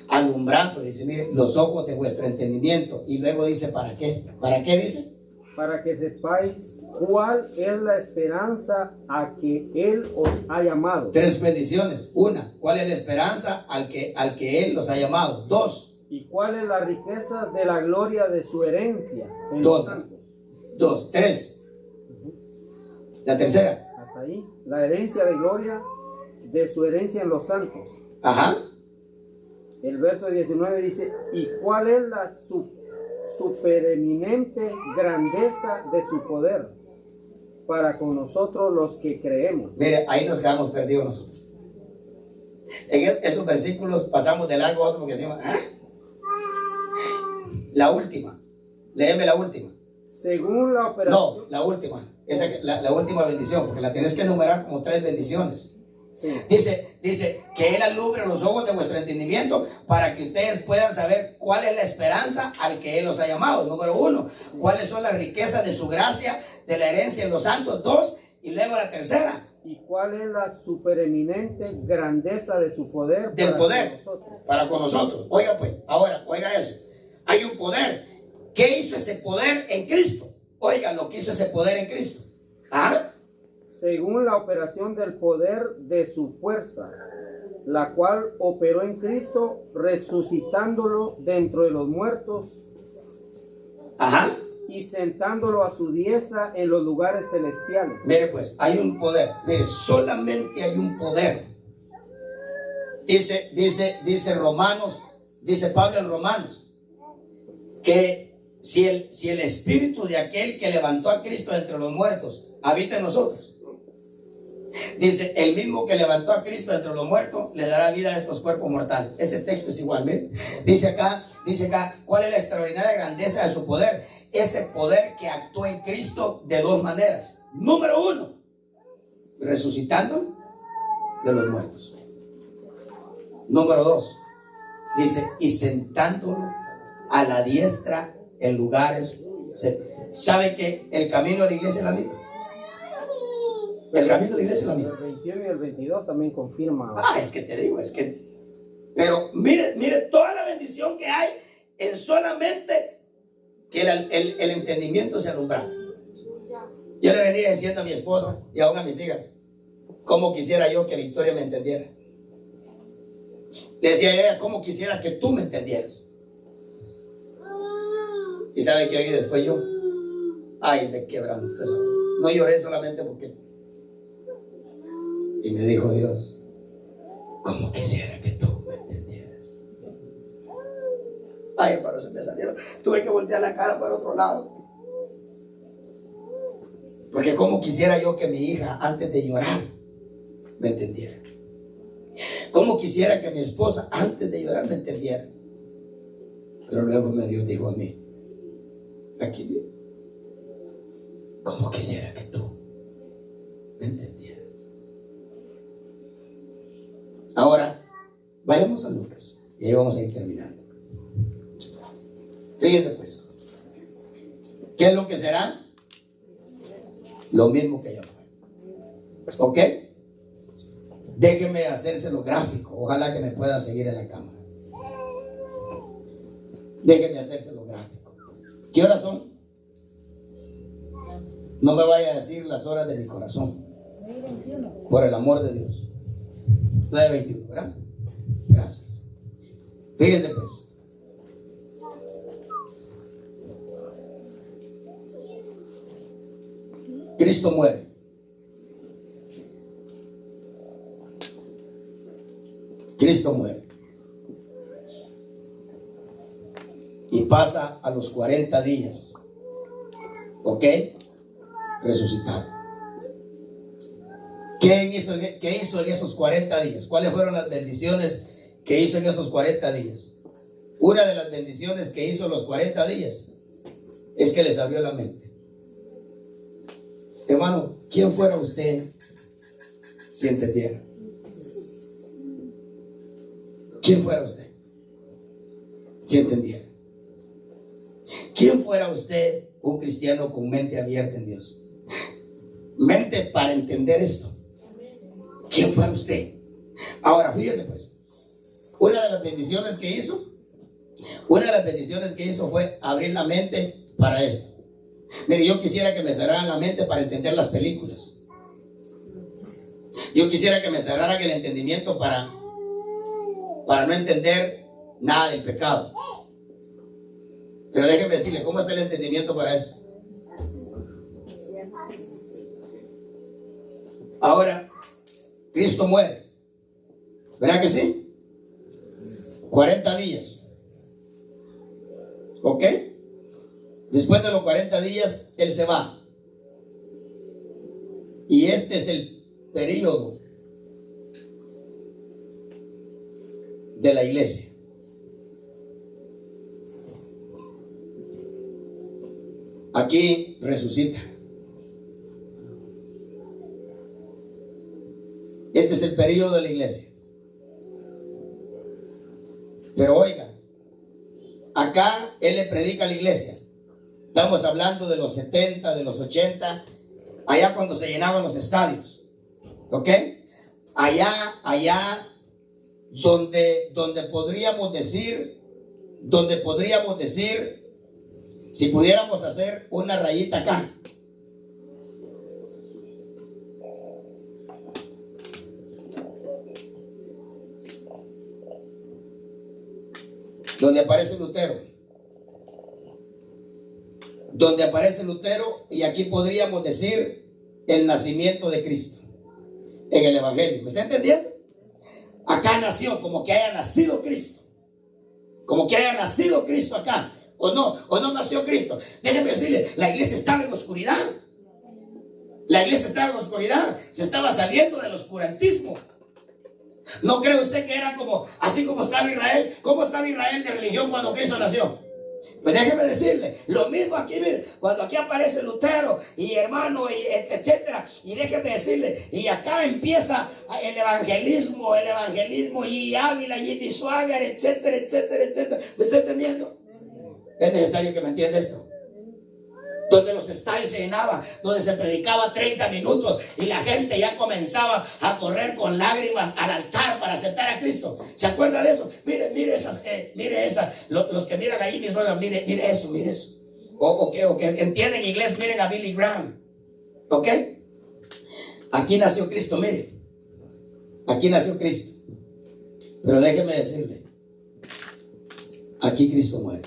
Speaker 1: Alumbrando, dice, mire, los ojos de vuestro entendimiento. Y luego dice, ¿para qué? ¿Para qué dice?
Speaker 6: Para que sepáis cuál es la esperanza a que Él os ha llamado.
Speaker 1: 3 bendiciones. 1, ¿cuál es la esperanza al que Él los ha llamado? 2,
Speaker 6: ¿y cuál es la riqueza de la gloria de su herencia en los santos?
Speaker 1: 2, 3. La tercera.
Speaker 6: Hasta ahí. La herencia de gloria de su herencia en los santos.
Speaker 1: Ajá.
Speaker 6: El verso 19 dice: ¿y cuál es la supereminente grandeza de su poder para con nosotros los que creemos?
Speaker 1: Mire, ahí nos quedamos perdidos nosotros. En esos versículos pasamos de largo a otro porque decimos, la última. Léeme la última.
Speaker 6: Según la operación.
Speaker 1: No, la última. Esa, la última bendición, porque la tienes que enumerar como 3 bendiciones.
Speaker 6: Sí.
Speaker 1: Dice que Él alumbre los ojos de vuestro entendimiento para que ustedes puedan saber cuál es la esperanza al que Él los ha llamado. Número 1, cuáles son las riquezas de su gracia, de la herencia de los santos. 2, y luego la tercera.
Speaker 6: ¿Y cuál es la supereminente grandeza de su poder?
Speaker 1: Del poder
Speaker 6: con nosotros?
Speaker 1: para con nosotros. Oiga pues, ahora, oiga eso. Hay un poder. ¿Qué hizo ese poder en Cristo? Oiga lo que hizo ese poder en Cristo.
Speaker 6: según la operación del poder de su fuerza, la cual operó en Cristo, resucitándolo de entre los muertos
Speaker 1: Ajá.
Speaker 6: y sentándolo a su diestra en los lugares celestiales.
Speaker 1: Mire pues, hay un poder. Mire, solamente hay un poder. Dice Romanos, dice Pablo en Romanos, que si el espíritu de aquel que levantó a Cristo entre los muertos habita en nosotros, dice, el mismo que levantó a Cristo entre los muertos le dará vida a estos cuerpos mortales. Ese texto es igual. Dice acá, ¿cuál es la extraordinaria grandeza de su poder? Ese poder que actuó en Cristo de dos maneras. Número uno, resucitando de los muertos. Número dos, dice, y sentándolo a la diestra en lugares. ¿Sabe que el camino a la iglesia es la misma? El camino de la iglesia es la misma.
Speaker 6: El 21 y el 22 también confirma.
Speaker 1: Es que te digo, pero mire toda la bendición que hay en solamente que el entendimiento se alumbrara. Yo le venía diciendo a mi esposa y aún a mis hijas, cómo quisiera yo que Victoria me entendiera. Le decía a ella, cómo quisiera que tú me entendieras. Y sabe que hoy después yo, me quebranto eso. No lloré solamente porque. Y me dijo Dios, cómo quisiera que tú me entendieras. Hermano, se me salieron. Tuve que voltear la cara para otro lado. Porque cómo quisiera yo que mi hija, antes de llorar, me entendiera. Cómo quisiera que mi esposa, antes de llorar, me entendiera. Pero luego Dios dijo a mí, aquí, cómo quisiera que tú me entendieras. Ahora, vayamos a Lucas. Y ahí vamos a ir terminando. Fíjese pues, ¿qué es lo que será? Lo mismo que ya fue. ¿Ok? Déjenme hacérselo gráfico. Ojalá que me puedan seguir en la cámara. Déjenme hacérselo gráfico. ¿Qué horas son? No me vaya a decir las horas de mi corazón. Por el amor de Dios. 9:21, ¿verdad? Gracias. Fíjense pues. Cristo muere. Cristo muere. Y pasa a los 40 días. ¿Ok? Resucitado. ¿Qué hizo en esos 40 días? ¿Cuáles fueron las bendiciones que hizo en esos 40 días? Una de las bendiciones que hizo en los 40 días es que les abrió la mente. Hermano, ¿quién fuera usted si entendiera? ¿Quién fuera usted si entendiera? ¿Quién fuera usted un cristiano con mente abierta en Dios? Mente para entender esto. ¿Quién fuera usted? Ahora, fíjese pues, una de las bendiciones que hizo fue abrir la mente para esto. Mire, yo quisiera que me cerraran la mente para entender las películas. Yo quisiera que me cerraran el entendimiento para no entender nada del pecado. Pero déjenme decirle, ¿cómo está el entendimiento para eso? Ahora, Cristo muere. ¿Verdad que sí? 40 días. ¿Ok? Después de los 40 días, Él se va. Y este es el periodo de la iglesia. Aquí resucita. Este es el periodo de la iglesia. Pero oiga, acá Él le predica a la iglesia. Estamos hablando de los 70, de los 80, allá cuando se llenaban los estadios. ¿Ok? Allá donde podríamos decir, si pudiéramos hacer una rayita acá, donde aparece Lutero. Donde aparece Lutero, y aquí podríamos decir el nacimiento de Cristo en el Evangelio. ¿Me está entendiendo? Acá nació, como que haya nacido Cristo. Como que haya nacido Cristo acá. O no nació Cristo. Déjeme decirle, la iglesia estaba en oscuridad. La iglesia estaba en oscuridad. Se estaba saliendo del oscurantismo. ¿No cree usted que era como, así como estaba Israel? ¿Cómo estaba Israel de religión cuando Cristo nació? Pues déjeme decirle, lo mismo aquí, mire, cuando aquí aparece Lutero y hermano, y etcétera, y déjeme decirle, y acá empieza el evangelismo, y Ávila, y Jimmy Swaggart, etcétera, etcétera, etcétera. ¿Me está entendiendo? Es necesario que me entienda esto. Donde los estadios se llenaban, donde se predicaba 30 minutos y la gente ya comenzaba a correr con lágrimas al altar para aceptar a Cristo. ¿Se acuerda de eso? Mire esas, los que miran ahí, mire eso. O que entienden inglés, miren a Billy Graham. ¿Ok? Aquí nació Cristo, mire. Aquí nació Cristo. Pero déjeme decirle, aquí Cristo muere.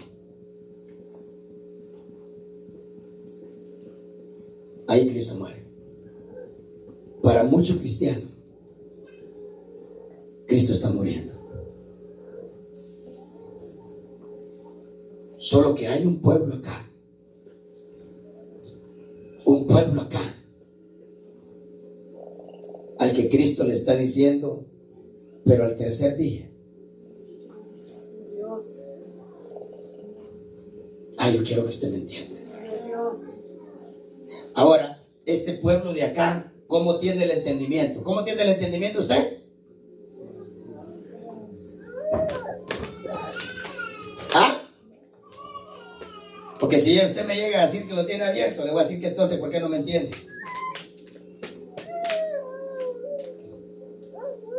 Speaker 1: Ahí Cristo muere. Para muchos cristianos, Cristo está muriendo. Solo que hay un pueblo acá. Un pueblo acá. Al que Cristo le está diciendo, pero al tercer día. Yo quiero que usted me entienda. Ahora, este pueblo de acá, ¿cómo tiene el entendimiento? ¿Cómo tiene el entendimiento usted? Porque si usted me llega a decir que lo tiene abierto, le voy a decir que entonces, ¿por qué no me entiende?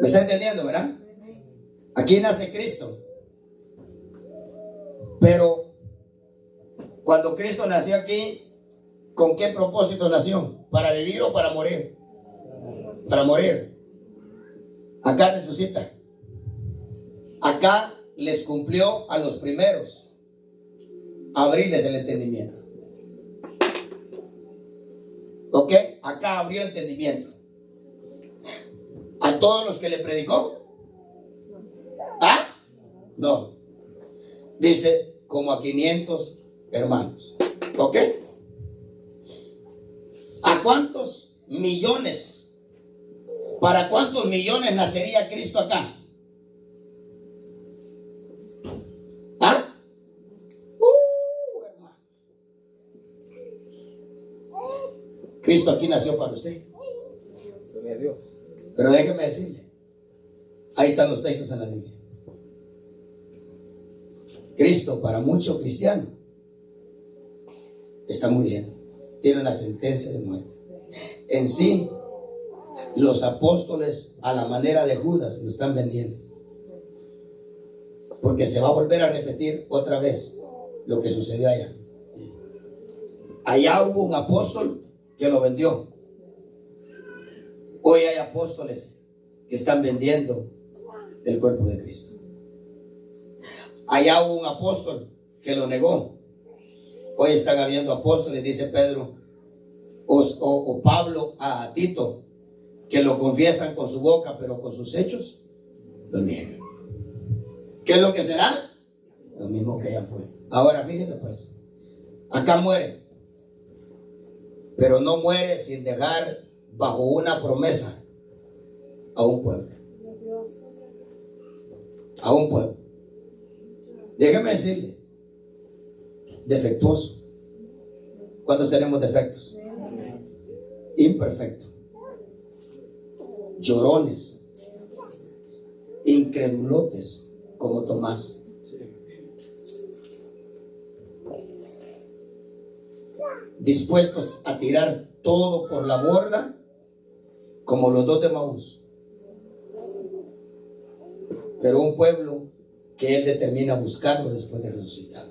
Speaker 1: ¿Me está entendiendo, verdad? Aquí nace Cristo. Pero cuando Cristo nació aquí, ¿con qué propósito nació? ¿Para vivir o para morir? Para morir. Acá resucita. Acá les cumplió a los primeros abrirles el entendimiento. ¿Ok? Acá abrió entendimiento. ¿A todos los que le predicó? No. Dice como a 500 hermanos. ¿Ok? ¿A cuántos millones? ¿Para cuántos millones nacería Cristo acá? Hermano. Cristo aquí nació para usted. Pero déjeme decirle, ahí están los textos en la Biblia. Cristo, para muchos cristianos, está muriendo. Tiene una sentencia de muerte. En sí, los apóstoles, a la manera de Judas, lo están vendiendo. Porque se va a volver a repetir otra vez lo que sucedió allá. Allá hubo un apóstol que lo vendió. Hoy hay apóstoles que están vendiendo el cuerpo de Cristo. Allá hubo un apóstol que lo negó. Hoy están habiendo apóstoles, dice Pedro o Pablo a Tito, que lo confiesan con su boca, pero con sus hechos lo niegan. ¿Qué es lo que será? Lo mismo que ya fue. Ahora fíjese pues, acá muere, pero no muere sin dejar bajo una promesa a un pueblo. A un pueblo. Déjeme decirle, defectuoso. ¿Cuántos tenemos defectos? Imperfecto. Llorones. Incredulotes, como Tomás. Dispuestos a tirar todo por la borda, como los dos de Maús. Pero un pueblo que él determina buscarlo después de resucitar.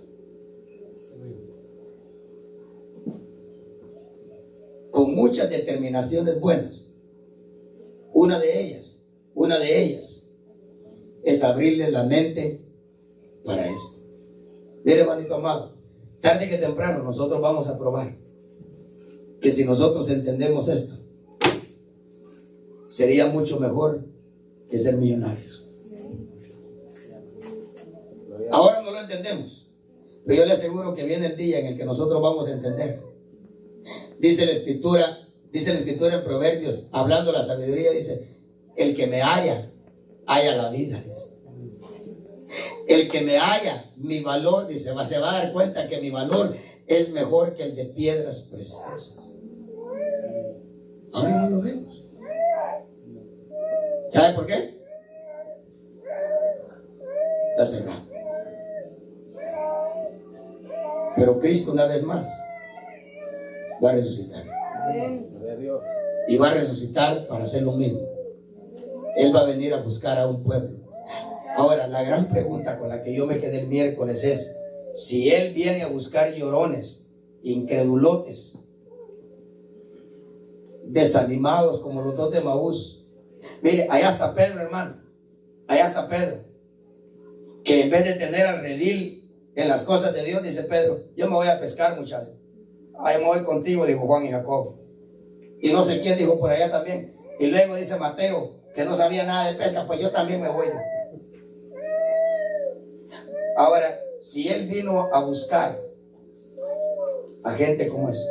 Speaker 1: Con muchas determinaciones buenas. Una de ellas es abrirle la mente, para esto. Mire, hermanito amado, tarde que temprano nosotros vamos a probar que si nosotros entendemos esto, sería mucho mejor que ser millonarios. Ahora no lo entendemos, pero yo le aseguro que viene el día en el que nosotros vamos a entender. Dice la escritura en Proverbios, hablando de la sabiduría, dice: el que me halla, halla la vida, dice. El que me halla, mi valor, dice, se va a dar cuenta que mi valor es mejor que el de piedras preciosas. Ahora no lo vemos. ¿Sabe por qué? Está cerrado. Pero Cristo, una vez más, va a resucitar. Y va a resucitar para hacer lo mismo. Él va a venir a buscar a un pueblo. Ahora, la gran pregunta con la que yo me quedé el miércoles es: si Él viene a buscar llorones, incredulotes, desanimados como los dos de Maús. Mire, allá está Pedro, hermano. Allá está Pedro, que en vez de tener al redil en las cosas de Dios, dice Pedro: yo me voy a pescar, muchachos. Ahí me voy contigo, dijo Juan y Jacob. Y no sé quién dijo por allá también. Y luego dice Mateo, que no sabía nada de pesca: pues yo también me voy. Ahora, si Él vino a buscar a gente como esa,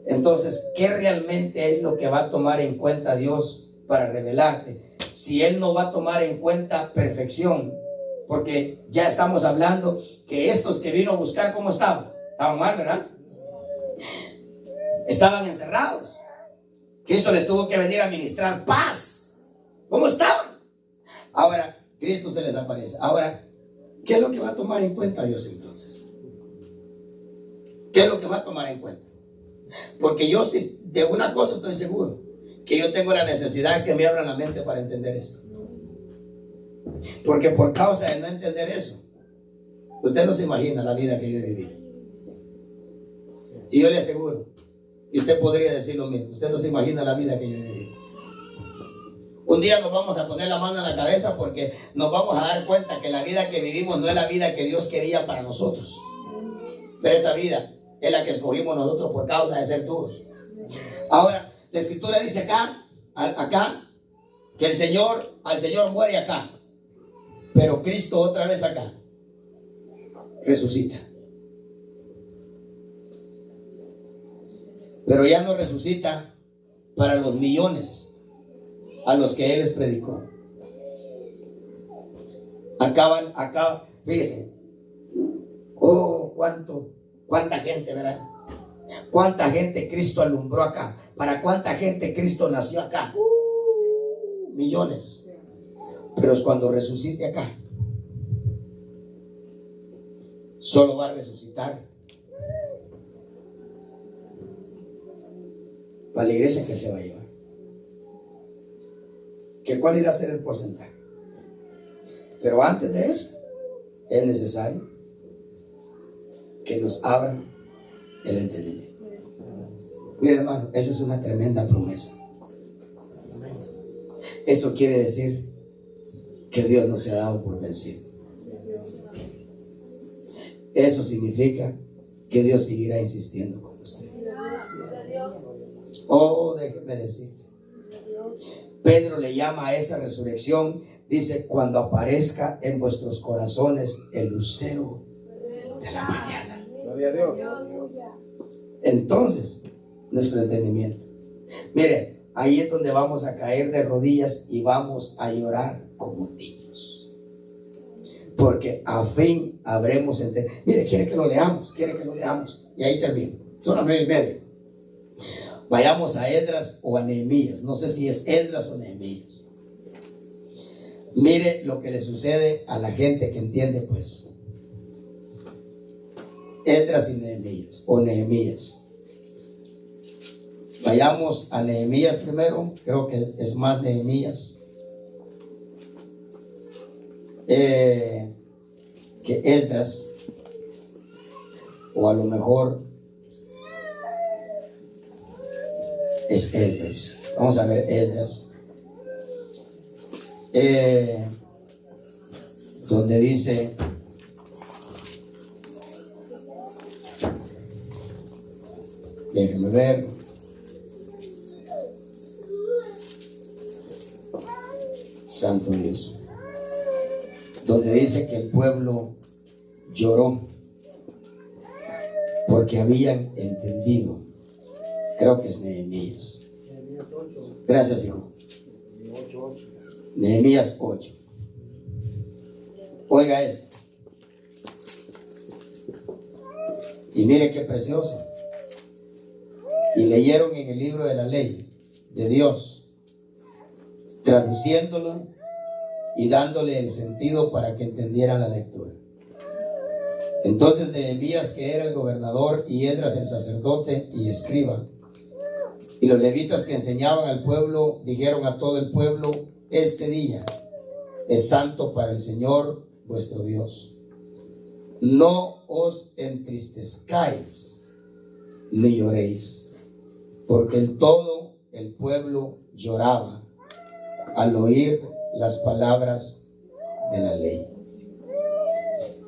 Speaker 1: entonces, ¿qué realmente es lo que va a tomar en cuenta Dios para revelarte? Si Él no va a tomar en cuenta perfección, porque ya estamos hablando que estos que vino a buscar, ¿cómo estaban? Estaban mal, ¿verdad? Estaban encerrados. Cristo les tuvo que venir a ministrar paz. ¿Cómo estaban? Ahora, Cristo se les aparece. Ahora, ¿qué es lo que va a tomar en cuenta Dios entonces? ¿Qué es lo que va a tomar en cuenta? Porque yo sí, de una cosa estoy seguro, que yo tengo la necesidad de que me abran la mente para entender eso. Porque por causa de no entender eso, usted no se imagina la vida que yo he vivido. Y yo le aseguro, y usted podría decir lo mismo, usted no se imagina la vida que yo he vivido. Un día nos vamos a poner la mano en la cabeza porque nos vamos a dar cuenta que la vida que vivimos no es la vida que Dios quería para nosotros. Pero esa vida es la que escogimos nosotros por causa de ser duros. Ahora, la escritura dice acá, que al Señor muere acá, pero Cristo otra vez acá resucita. Pero ya no resucita para los millones a los que Él les predicó. Acá, fíjense, cuánta gente, ¿verdad? Cuánta gente Cristo alumbró acá. Para cuánta gente Cristo nació acá. Millones. Pero es cuando resucite acá, solo va a resucitar para la iglesia que se va a llevar. ¿Que cuál irá a ser el porcentaje? Pero antes de eso, es necesario que nos abran el entendimiento. Mira, hermano, esa es una tremenda promesa. Eso quiere decir que Dios no se ha dado por vencido. Eso significa que Dios seguirá insistiendo con usted. Oh, déjeme decir, Pedro le llama a esa resurrección, dice: cuando aparezca en vuestros corazones el lucero de la mañana.
Speaker 6: Gloria a Dios.
Speaker 1: Entonces, nuestro entendimiento. Mire, ahí es donde vamos a caer de rodillas y vamos a llorar como niños. Porque a fin habremos entendido. Mire, quiere que lo leamos. Y ahí termino. Son las 9:30. Vayamos a Esdras o a Nehemías. No sé si es Esdras o Nehemías. Mire lo que le sucede a la gente que entiende, pues. Esdras y Nehemías, o Nehemías. Vayamos a Nehemías primero. Creo que es más Nehemías que Esdras, o a lo mejor es Esdras. Vamos a ver Esdras, donde dice Déjenme ver. Santo Dios. Donde dice que el pueblo lloró porque habían entendido. Creo que es Nehemías. Gracias, hijo. Nehemías 8. Oiga esto. Y mire qué precioso. Y leyeron en el libro de la ley de Dios, traduciéndolo y dándole el sentido para que entendieran la lectura. Entonces Nehemías, que era el gobernador, y Esdras el sacerdote y escriba, y los levitas que enseñaban al pueblo, dijeron a todo el pueblo: este día es santo para el Señor vuestro Dios. No os entristezcáis ni lloréis, porque todo el pueblo lloraba al oír las palabras de la ley.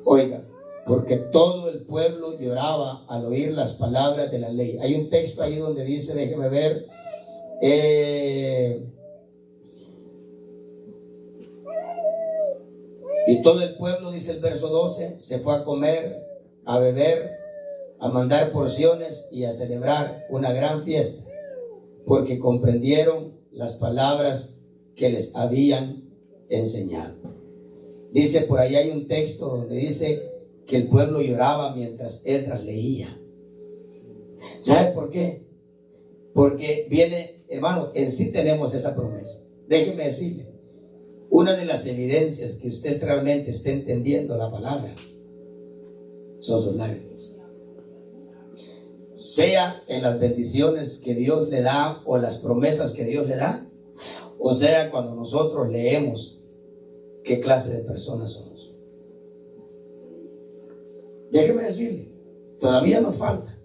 Speaker 1: Oiga, porque todo el pueblo lloraba al oír las palabras de la ley. Hay un texto ahí donde dice, déjeme ver, y todo el pueblo, dice el verso 12, se fue a comer, a beber, a mandar porciones y a celebrar una gran fiesta, porque comprendieron las palabras que les habían enseñado. Dice, por ahí hay un texto donde dice que el pueblo lloraba mientras Esdras leía. ¿Sabe por qué? Porque viene, hermano, en sí tenemos esa promesa. Déjeme decirle, una de las evidencias que usted realmente esté entendiendo la palabra son sus lágrimas. Sea en las bendiciones que Dios le da o las promesas que Dios le da, o sea cuando nosotros leemos qué clase de personas somos. Déjeme decirle, todavía nos falta,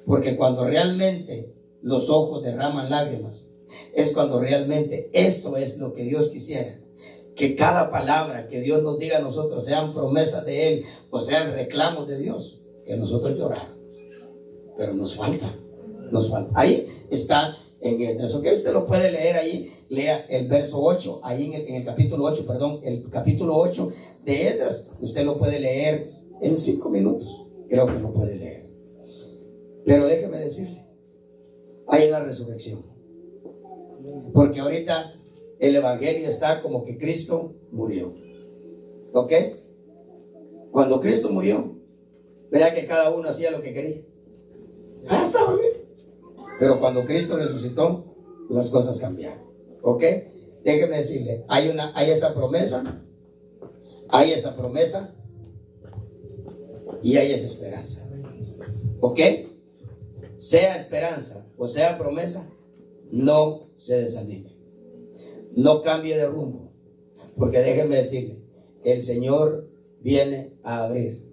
Speaker 1: porque cuando realmente los ojos derraman lágrimas, es cuando realmente eso es lo que Dios quisiera. Que cada palabra que Dios nos diga a nosotros sean promesas de Él o sean reclamos de Dios, que nosotros lloramos. Pero nos falta. Ahí está en eso que usted lo puede leer ahí. Lea el verso 8, ahí en el capítulo 8, perdón, el capítulo 8 de Esdras. Usted lo puede leer en 5 minutos. Creo que lo puede leer. Pero déjeme decirle, hay una resurrección. Porque ahorita el evangelio está como que Cristo murió. ¿Ok? Cuando Cristo murió, verá que cada uno hacía lo que quería. Estaba bien. Pero cuando Cristo resucitó, las cosas cambiaron. ¿Ok? Déjeme decirle, hay esa promesa, y hay esa esperanza. ¿Ok? Sea esperanza o sea promesa, no se desanime. No cambie de rumbo. Porque déjenme decirle, el Señor viene a abrir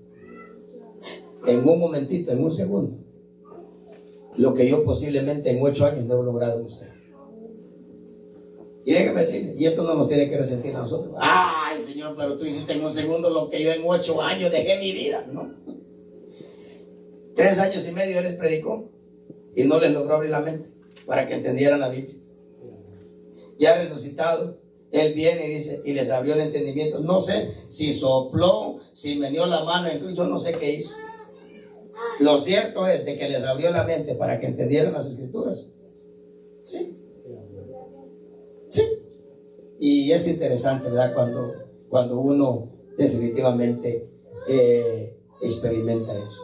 Speaker 1: en un momentito, en un segundo, lo que yo posiblemente en 8 años no he logrado en usted. Y déjeme decirle, y esto no nos tiene que resentir a nosotros. Ay, Señor, pero tú hiciste en un segundo lo que yo en 8 años dejé mi vida. No. 3 años y medio Él les predicó y no les logró abrir la mente para que entendieran la Biblia. Ya resucitado, Él viene y dice, y les abrió el entendimiento. No sé si sopló, si meneó la mano en cruz, yo no sé qué hizo. Lo cierto es de que les abrió la mente para que entendieran las escrituras. Sí. Sí. Y es interesante, ¿verdad? Cuando uno definitivamente experimenta eso.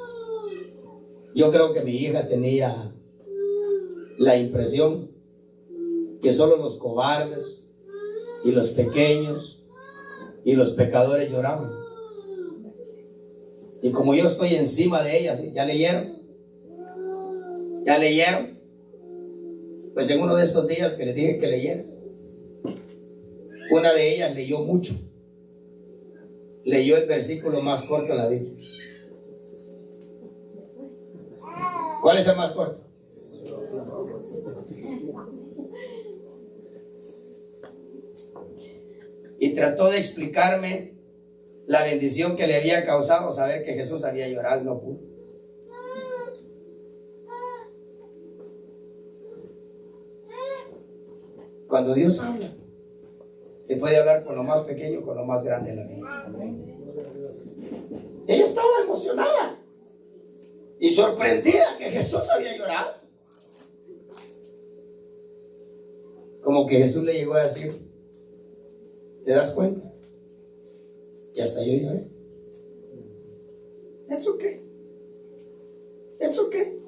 Speaker 1: Yo creo que mi hija tenía la impresión que solo los cobardes y los pequeños y los pecadores lloraban. Y como yo estoy encima de ella, ¿ya leyeron? ¿Ya leyeron? Pues en uno de estos días que les dije que leyeran, una de ellas leyó mucho. Leyó el versículo más corto en la Biblia. ¿Cuál es el más corto? Y trató de explicarme la bendición que le había causado saber que Jesús había llorado y no pudo. Cuando Dios habla, Él puede hablar con lo más pequeño, con lo más grande de la vida. Ella estaba emocionada y sorprendida que Jesús había llorado. Como que Jesús le llegó a decir, ¿te das cuenta? Y hasta yo lloré. It's okay. It's okay.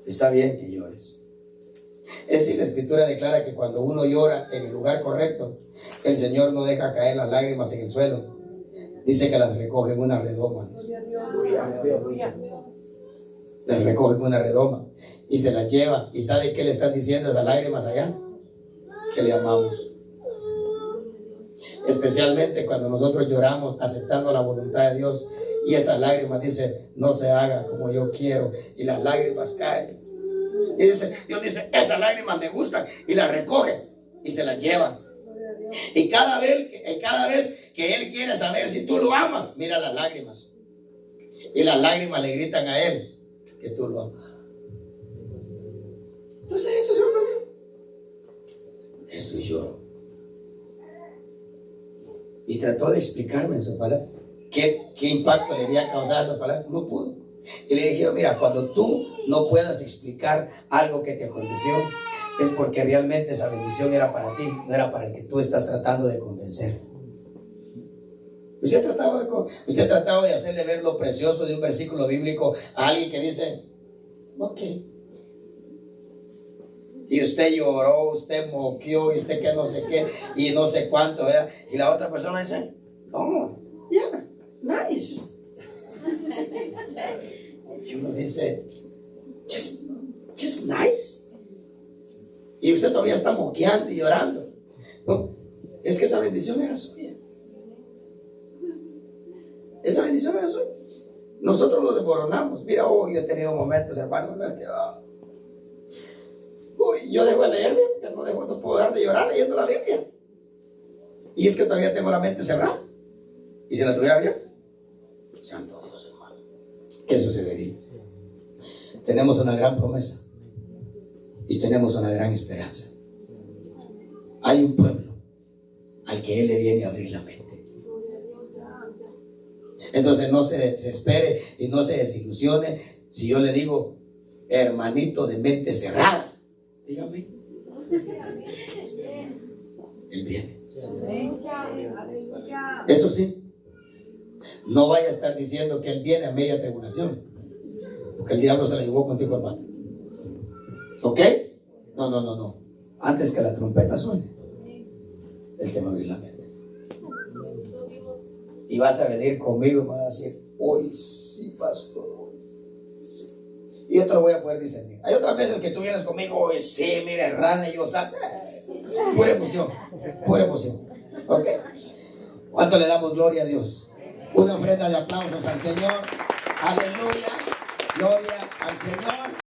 Speaker 1: Está bien que llores. Es decir, la Escritura declara que cuando uno llora en el lugar correcto, el Señor no deja caer las lágrimas en el suelo. Dice que las recoge en una redoma. Las recoge en una redoma y se las lleva. ¿Y sabe qué le están diciendo esas lágrimas allá? Que le amamos. Especialmente cuando nosotros lloramos aceptando la voluntad de Dios y esas lágrimas dicen, no se haga como yo quiero, y las lágrimas caen. Y dice, Dios dice, esas lágrimas me gustan, y las recoge y se las lleva. Y cada vez que Él quiere saber si tú lo amas, mira las lágrimas. Y las lágrimas le gritan a Él que tú lo amas. Entonces eso es sorprendió. Jesús lloró. Y trató de explicarme en su palabra qué impacto le había causado esa palabra. No pudo. Y le dije, mira, cuando tú no puedas explicar algo que te aconteció, es porque realmente esa bendición era para ti, no era para el que tú estás tratando de convencer. Usted trataba de hacerle ver lo precioso de un versículo bíblico a alguien que dice, ok. Y usted lloró, usted moqueó, y usted que no sé qué, y no sé cuánto, ¿verdad? Y la otra persona dice, oh, yeah, nice. Y uno dice, just nice. Y usted todavía está moqueando y llorando. No, es que esa bendición era suya. Esa bendición era suya. Nosotros nos desmoronamos. Mira, yo he tenido momentos, hermano, en los que yo dejo de leer, no puedo dejar de llorar leyendo la Biblia. Y es que todavía tengo la mente cerrada. Y si la tuviera abierta, santo Dios, hermano, ¿qué sucedería? Tenemos una gran promesa y tenemos una gran esperanza. Hay un pueblo al que Él le viene a abrir la mente. Entonces no se espere y no se desilusione si yo le digo, hermanito de mente cerrada, dígame, Él viene. Eso sí, no vaya a estar diciendo que Él viene a media tribulación, porque el diablo se la llevó contigo, hermano. ¿Ok? No. Antes que la trompeta suene, Él te va a abrir la mente. Y vas a venir conmigo y me vas a decir, hoy sí, pastor, hoy sí. Y yo te lo voy a poder discernir. Hay otras veces que tú vienes conmigo, hoy sí, mira, rana y yo salto. Pura emoción. ¿Ok? ¿Cuánto le damos gloria a Dios? Una ofrenda de aplausos al Señor. Aleluya. Gloria al Señor.